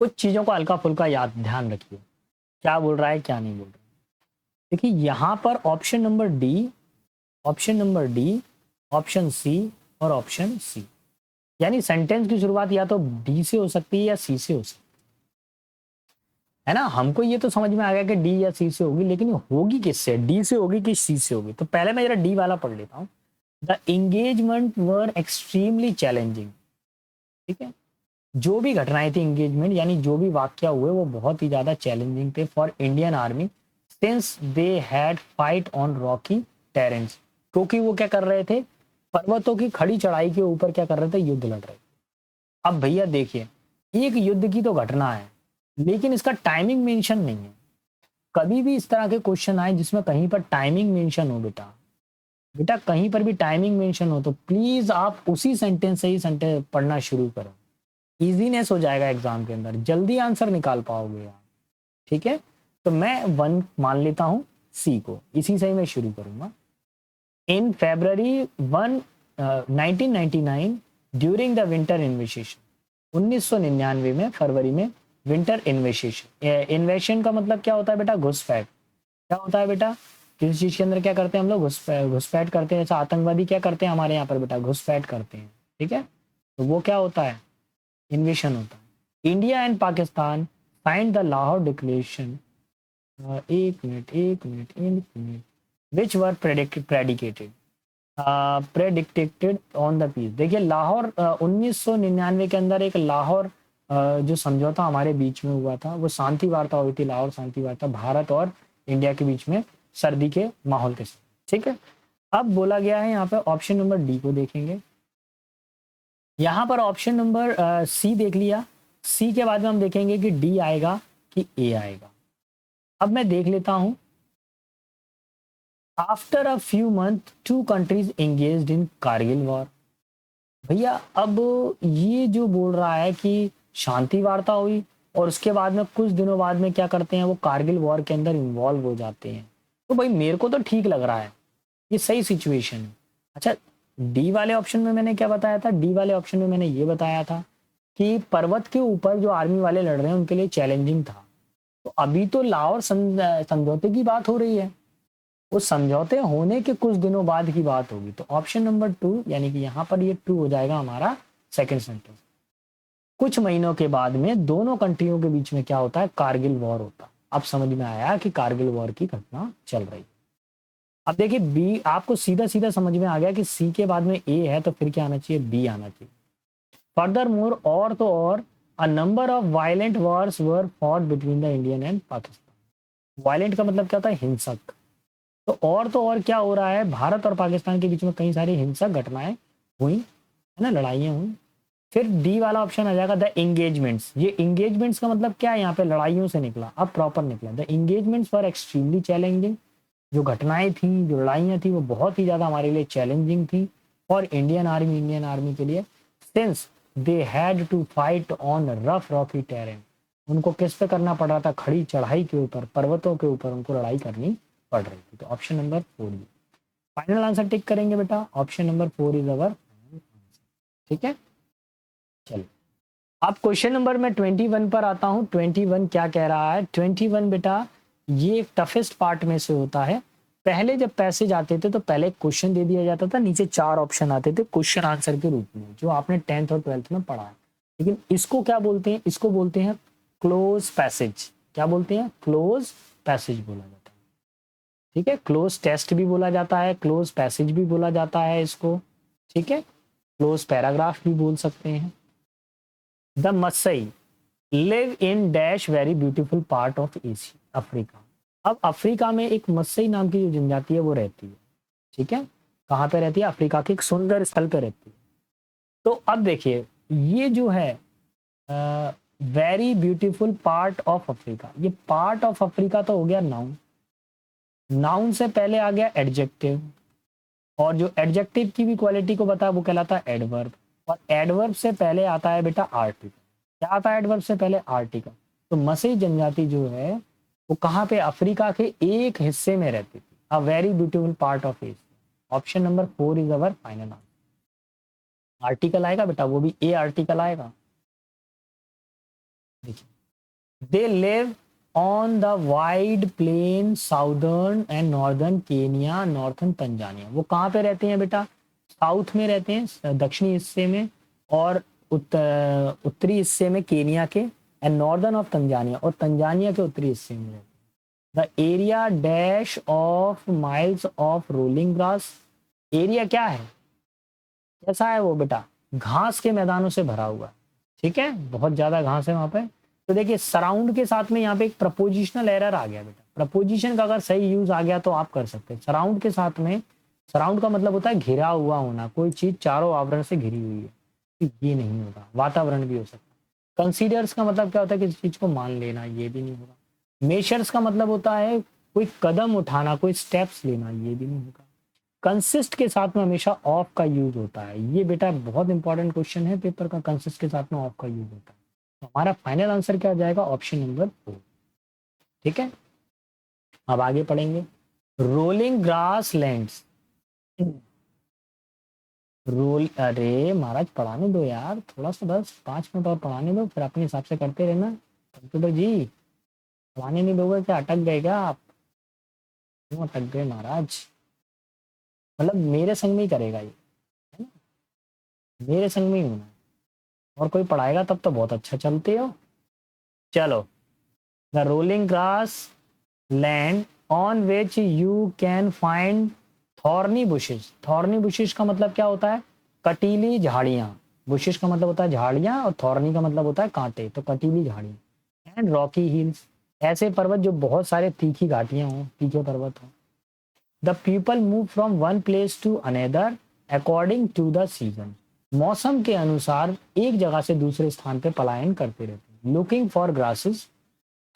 कुछ चीजों का हल्का फुल्का याद ध्यान रखिए, क्या बोल रहा है क्या नहीं बोल रहा है। देखिए यहाँ पर option number D, option number D, option C और ऑप्शन सी, यानी सेंटेंस की शुरुआत या तो डी से हो सकती है या सी से हो सकती है ना। हमको ये तो समझ में आ गया कि डी या सी से होगी, लेकिन होगी किससे, डी से होगी कि सी से होगी। तो पहले मैं जरा डी वाला पढ़ लेता हूँ। The engagement were extremely challenging. ठीक है, जो भी घटनाएं थी एंगेजमेंट, यानी जो भी वाक्य हुए वो बहुत ही ज्यादा चैलेंजिंग थे for Indian army, since they had fight on rocky terrains. क्योंकि वो क्या कर रहे थे, पर्वतों की खड़ी चढ़ाई के ऊपर क्या कर रहे थे, युद्ध लड़ रहे थे। अब भैया देखिए, एक युद्ध की तो घटना है, लेकिन इसका टाइमिंग मेंशन नहीं है। कभी भी इस तरह के क्वेश्चन आए जिसमें कहीं पर टाइमिंग मेंशन हो बेटा, बेटा कहीं पर भी टाइमिंग मेंशन हो, तो प्लीज आप उसी सेंटेंस से ही सेंटेंस पढ़ना शुरू करो। इजीनेस हो जाएगा एग्जाम के अंदर, जल्दी आंसर निकाल पाओगे आप। ठीक है, तो मैं 1 मान लेता हूं, सी को इसी से ही मैं शुरू करूंगा। इन February 1, 1999 ड्यूरिंग द विंटर इन्वेशन, 1999 में फरवरी में विंटर इन्वेशन। इन्वेशन का मतलब क्या होता है बेटा, घुसपैठ। क्या होता है बेटा, किसी चीज के अंदर क्या करते हैं हम लोग, घुसपैठ करते हैं। जैसा आतंकवादी क्या करते हैं हमारे यहाँ पर बेटा, घुसपैठ करते हैं। ठीक है, तो वो क्या होता है, इन्वेशन होता है। India and Pakistan find the Lahore declaration, एक minute, which were predicted on the peace. देखिए लाहौर 1999 के अंदर एक लाहौर जो समझौता हमारे बीच में हुआ था वो शांति वार्ता हुई थी, लाहौर शांति वार्ता भारत और इंडिया के बीच में सर्दी के माहौल के साथ, ठीक है। अब बोला गया है यहाँ पे ऑप्शन नंबर डी को देखेंगे। यहाँ पर ऑप्शन नंबर सी देख लिया, सी के बाद में हम देखेंगे कि डी आएगा कि ए आएगा। अब मैं देख लेता हूं, after a few month two countries engaged in Kargil war. भैया अब ये जो बोल रहा है कि शांति वार्ता हुई और उसके बाद में कुछ दिनों बाद में क्या करते हैं वो कारगिल वॉर के अंदर इन्वॉल्व हो जाते हैं, तो भाई मेरे को तो ठीक लग रहा है, ये सही सिचुएशन है। अच्छा, डी वाले ऑप्शन में मैंने क्या बताया था, डी वाले ऑप्शन में मैंने ये बताया था कि पर्वत के ऊपर जो आर्मी वाले लड़ रहे हैं उनके लिए चैलेंजिंग था। तो अभी तो लाहौर समझौते की बात हो रही है, उस समझौते होने के कुछ दिनों बाद की बात होगी। तो ऑप्शन नंबर 2 यानी कि यहाँ पर ये 2 हो जाएगा हमारा सेकंड सेंटेंस। कुछ महीनों के बाद में दोनों कंट्रियों के बीच में क्या होता है, कारगिल वॉर होता है। अब समझ में आया कि कारगिल वॉर की घटना चल रही है। अब देखिए बी, आपको सीधा सीधा समझ में आ गया कि सी के बाद में ए है तो फिर क्या आना चाहिए, बी आना चाहिए। फर्दर मोर, और तो और, a number of violent Wars were fought between the Indian and Pakistan. Violent का मतलब क्या होता है, हिंसक। तो और क्या हो रहा है, भारत और पाकिस्तान के बीच में कई सारी हिंसक घटनाएं हुई है ना, लड़ाइयां हुई। फिर डी वाला ऑप्शन आ जाएगा द एंगेजमेंट्स। ये एंगेजमेंट्स का मतलब क्या है, यहाँ पे लड़ाइयों से निकला, अब प्रॉपर निकला। The engagements for extremely challenging, जो घटनाएं थी, जो लड़ाइयां थी वो बहुत ही ज्यादा हमारे लिए चैलेंजिंग थी और इंडियन आर्मी के लिए, since they had to fight on rough rocky terrain. उनको किस पे करना पड़ रहा था, खड़ी चढ़ाई के ऊपर, पर्वतों के ऊपर उनको लड़ाई करनी पड़ रही थी। तो ऑप्शन नंबर 4 ये फाइनल आंसर टिक करेंगे बेटा, ऑप्शन नंबर 4 इज अवर, ठीक है। चलिए अब क्वेश्चन नंबर मैं 21 पर आता हूं। 21 क्या कह रहा है, 21 बेटा ये एक टफेस्ट पार्ट में से होता है। पहले जब पैसेज आते थे तो पहले क्वेश्चन दे दिया जाता था, नीचे 4 ऑप्शन आते थे क्वेश्चन आंसर के रूप में, जो आपने 10th और 12th में पढ़ा है। लेकिन इसको क्या बोलते हैं, इसको बोलते हैं क्लोज पैसेज। क्या बोलते हैं, क्लोज पैसेज बोला जाता है, ठीक है। क्लोज टेस्ट भी बोला जाता है, क्लोज पैसेज भी बोला जाता है इसको, ठीक है। क्लोज पैराग्राफ भी बोल सकते हैं। द मसई live in dash very beautiful part of Asia, Africa. अब अफ्रीका में एक मसई नाम की जो जनजाति है वो रहती है, ठीक है। कहाँ पे रहती है, अफ्रीका के एक सुंदर स्थल पे रहती है। तो अब देखिए ये जो है very beautiful part of Africa, ये पार्ट ऑफ अफ्रीका तो हो गया नाउन, नाउन से पहले आ गया एडजेक्टिव, और जो एडजेक्टिव की भी क्वालिटी को बताया वो कहलाता है एडवर्ब, और एडवर्ब से पहले आता है बेटा आर्टिकल। क्या आता है एडवर्ब से पहले, आर्टिकल। तो मसई जनजाति जो है वो कहाँ पे, अफ्रीका के एक हिस्से में रहती थी, a very beautiful part of Asia. Option number 4 is our final answer. Article आएगा बेटा, वो भी ए आर्टिकल आएगा। देखिए they live on the wide plain southern and northern Kenya, northern Tanzania. वो कहाँ पे रहते हैं बेटा, साउथ में रहते हैं, दक्षिणी हिस्से में, और उत्तरी हिस्से में केनिया के, एंड नॉर्दर्न ऑफ तंजानिया, और तंजानिया के उत्तरी हिस्से में रहते हैं। The area dash of miles of rolling grass. Area क्या है, कैसा है वो बेटा, घास के मैदानों से भरा हुआ है, ठीक है, बहुत ज्यादा घास है वहां पे। तो देखिए सराउंड के साथ में यहाँ पे एक प्रपोजिशनल एरर आ गया बेटा, प्रपोजिशन का अगर सही यूज आ गया तो आप कर सकते हैं। सराउंड के साथ में, सराउंड का मतलब होता है घिरा हुआ होना, कोई चीज चारों आवरण से घिरी हुई है, तो ये नहीं होगा। वातावरण भी हो सकता है। कंसीडर्स का मतलब क्या होता है, किसी चीज को मान लेना, ये भी नहीं होगा। मेजर्स का मतलब होता है कोई कदम उठाना, कोई स्टेप्स लेना, ये भी नहीं होगा। कंसिस्ट के साथ में हमेशा ऑफ का यूज होता है, ये बेटा बहुत इंपॉर्टेंट क्वेश्चन है पेपर का, कंसिस्ट के साथ में ऑफ का यूज होता है। तो हमारा फाइनल आंसर क्या हो जाएगा, ऑप्शन नंबर 4, ठीक है। अब आगे पढ़ेंगे, रोलिंग ग्रास लैंड्स। रोल, अरे महाराज पढ़ाने दो यार, थोड़ा सा बस 5 मिनट और पढ़ाने दो, फिर अपने हिसाब से करते रहना। कंप्यूटर जी पढ़ाने नहीं दोगे क्या, अटक गए क्या आप, क्यों अटक गए महाराज, मतलब मेरे संग में ही करेगा ये, है ना, मेरे संग में ही होना है, और कोई पढ़ाएगा तब तो बहुत अच्छा चलते हो। चलो the rolling grass land on which you can find thorny bushes. Thorny bushes का मतलब क्या होता है? कटीली झाड़ियां। बुशेस का मतलब होता है झाड़ियां और थॉर्नी का मतलब होता है कांटे, तो कटीली झाड़ियां। एंड रॉकी हिल्स, ऐसे पर्वत जो बहुत सारे तीखी घाटियां हों, तीखे पर्वत हों। The people move from one place to another according to the season. मौसम के अनुसार एक जगह से दूसरे स्थान पे पलायन करते रहते हैं। लुकिंग फॉर ग्रासेस,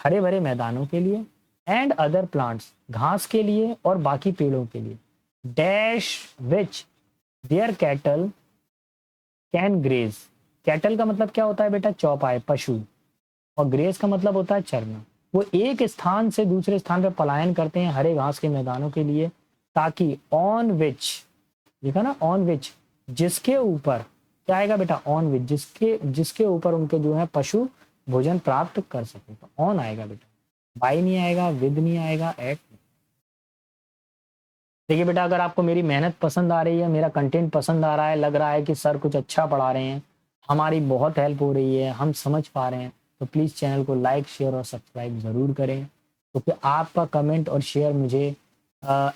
हरे भरे मैदानों के लिए। एंड अदर प्लांट्स, घास के लिए और बाकी पेड़ों के लिए। Dash which their cattle can graze. Cattle का मतलब क्या होता है बेटा? चौपाए, पशु। और ग्रेज का मतलब होता है चरना। वो एक स्थान से दूसरे स्थान पर पलायन करते हैं हरे घास के मैदानों के लिए, ताकि ऑन विच, देखा ना, ऑन विच, जिसके ऊपर, क्या आएगा बेटा? ऑन विच, जिसके जिसके ऊपर उनके जो है पशु भोजन प्राप्त कर सके, तो ऑन आएगा बेटा, बाई नहीं आएगा, विद नहीं आएगा, एट। देखिए बेटा, अगर आपको मेरी मेहनत पसंद आ रही है, मेरा कंटेंट पसंद आ रहा है, लग रहा है कि सर कुछ अच्छा पढ़ा रहे हैं, हमारी बहुत हेल्प हो रही है, हम समझ पा रहे हैं, तो प्लीज़ चैनल को लाइक, शेयर और सब्सक्राइब ज़रूर करें। तो फिर आपका कमेंट और शेयर मुझे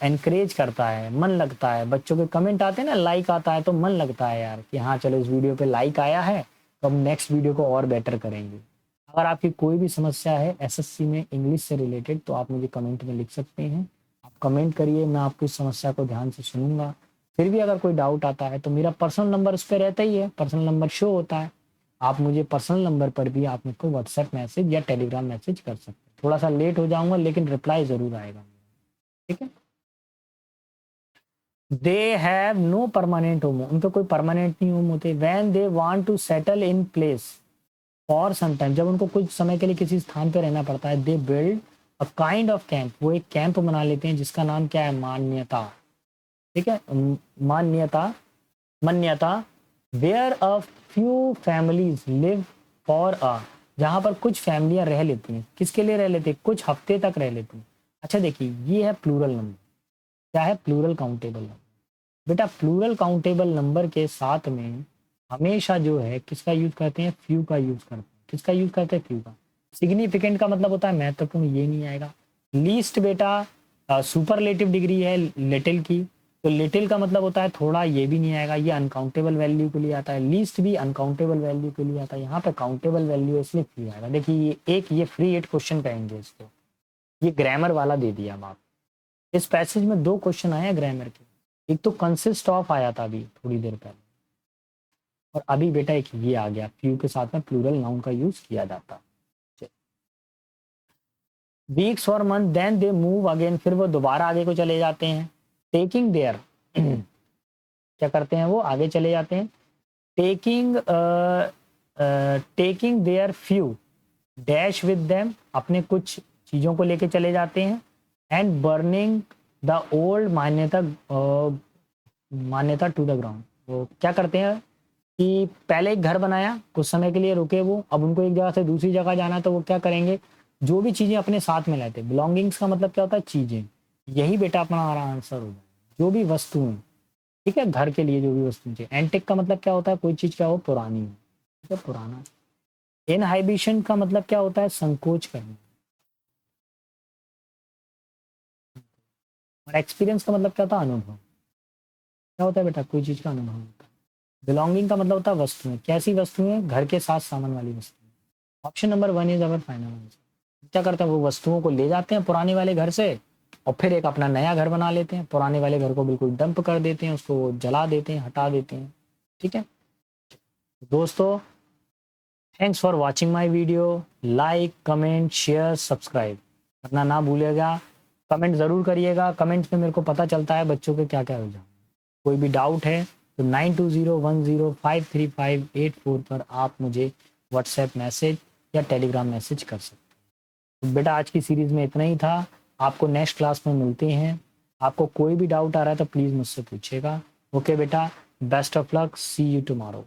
एनकरेज करता है, मन लगता है। बच्चों के कमेंट आते हैं ना, लाइक आता है, तो मन लगता है यार कि हाँ चलो इस वीडियो पे लाइक आया है, तो हम नेक्स्ट वीडियो को और बेटर करेंगे। अगर आपकी कोई भी समस्या है एसएससी में इंग्लिश से रिलेटेड, तो आप मुझे कमेंट में लिख सकते हैं। आप कमेंट करिए, मैं आपकी समस्या को ध्यान से सुनूंगा। फिर भी अगर कोई डाउट आता है तो मेरा पर्सनल नंबर उस पर रहता ही है, पर्सनल नंबर शो होता है। आप मुझे पर्सनल नंबर पर भी आप मुझको व्हाट्सएप मैसेज या टेलीग्राम मैसेज कर सकते हैं। थोड़ा सा लेट हो जाऊंगा लेकिन रिप्लाई जरूर आएगा, ठीक है। They have no permanent home, उनका कोई परमानेंट नहीं होम होते। When they want to settle in place for some time, जब उनको कुछ समय के लिए किसी स्थान पर रहना पड़ता है, they build a kind of camp, वो एक कैंप बना लेते हैं जिसका नाम क्या है? मान्यता, ठीक है। मान्यता, मान्यता। Where a few families live for a, जहां पर कुछ फैमिलियां रह लेती हैं। किसके लिए रह लेती हैं? कुछ हफ्ते तक रह लेती हैं। अच्छा देखिए, ये है प्लूरल नंबर। क्या है? Plural countable number. बेटा प्लूरल काउंटेबल नंबर के साथ में हमेशा जो है किसका यूज करते हैं? फ्यू का यूज करते हैं। किसका यूज करते हैं? फ्यू का। सिग्निफिकेंट का मतलब होता है महत्वपूर्ण, ये नहीं आएगा। लीस्ट बेटा सुपरलेटिव डिग्री है लिटिल की, तो लिटिल का मतलब होता है थोड़ा, ये भी नहीं आएगा। ये अनकाउंटेबल वैल्यू के लिए आता है, लीस्ट भी अनकाउंटेबल वैल्यू के लिए आता है। यहाँ पे काउंटेबल वैल्यू है इसलिए फ्री आएगा। देखिए ये एक, ये फ्री 8 क्वेश्चन कहेंगे इसको, ये ग्रामर वाला दे दिया हम आप। इस पैसेज में 2 क्वेश्चन आए हैं ग्रामर के। एक तो कंसिस्ट ऑफ आया था अभी थोड़ी देर पहले, और अभी बेटा एक ये आ गया, फ्यू के साथ में प्लूरल नाउन का यूज किया जाता। वीक्स और month, then they move again, फिर वो दोबारा आगे को चले जाते हैं। टेकिंग देयर क्या करते हैं? वो आगे चले जाते हैं। Taking taking their few dash with them, अपने कुछ चीजों को लेके चले जाते हैं। एंड बर्निंग द ओल्ड मान्यता, मान्यता टू द ग्राउंड, वो क्या करते हैं कि पहले एक घर बनाया, कुछ समय के लिए रुके वो, अब उनको एक जगह से दूसरी जगह जाना है, तो वो क्या करेंगे? जो भी चीजें अपने साथ में लाते, बिलोंगिंग्स का मतलब क्या होता है? चीजें। यही बेटा अपना हमारा आंसर होगा, जो भी वस्तुएं, ठीक है, घर के लिए जो भी वस्तुएं चाहिए। एंटिक का मतलब क्या होता है? कोई चीज क्या हो? पुरानी, ठीक है, पुराना। इनहाइबिशन का मतलब क्या होता है? संकोच करना। और एक्सपीरियंस का मतलब क्या होता है? अनुभव। क्या होता है बेटा? कोई चीज का अनुभव होता है। बिलोंगिंग का मतलब होता है वस्तुएं। कैसी वस्तुएं? घर के साथ सामान वाली वस्तुएं। Option number 1 is our final answer. क्या करते हैं? वो वस्तुओं को ले जाते हैं पुराने वाले घर से, और फिर एक अपना नया घर बना लेते हैं। पुराने वाले घर को बिल्कुल डंप कर देते हैं, उसको जला देते हैं, हटा देते हैं, ठीक है। दोस्तों, thanks for watching my video. Like, comment, share, subscribe करना ना भूलिएगा। कमेंट ज़रूर करिएगा, कमेंट्स में मेरे को पता चलता है बच्चों के क्या क्या रुझान। कोई भी डाउट है तो 9201053584 पर आप मुझे व्हाट्सएप मैसेज या टेलीग्राम मैसेज कर सकते हैं। तो बेटा आज की सीरीज़ में इतना ही था, आपको नेक्स्ट क्लास में मिलते हैं। आपको कोई भी डाउट आ रहा है तो प्लीज़ मुझसे पूछिएगा। ओके बेटा, best of luck, see you tomorrow.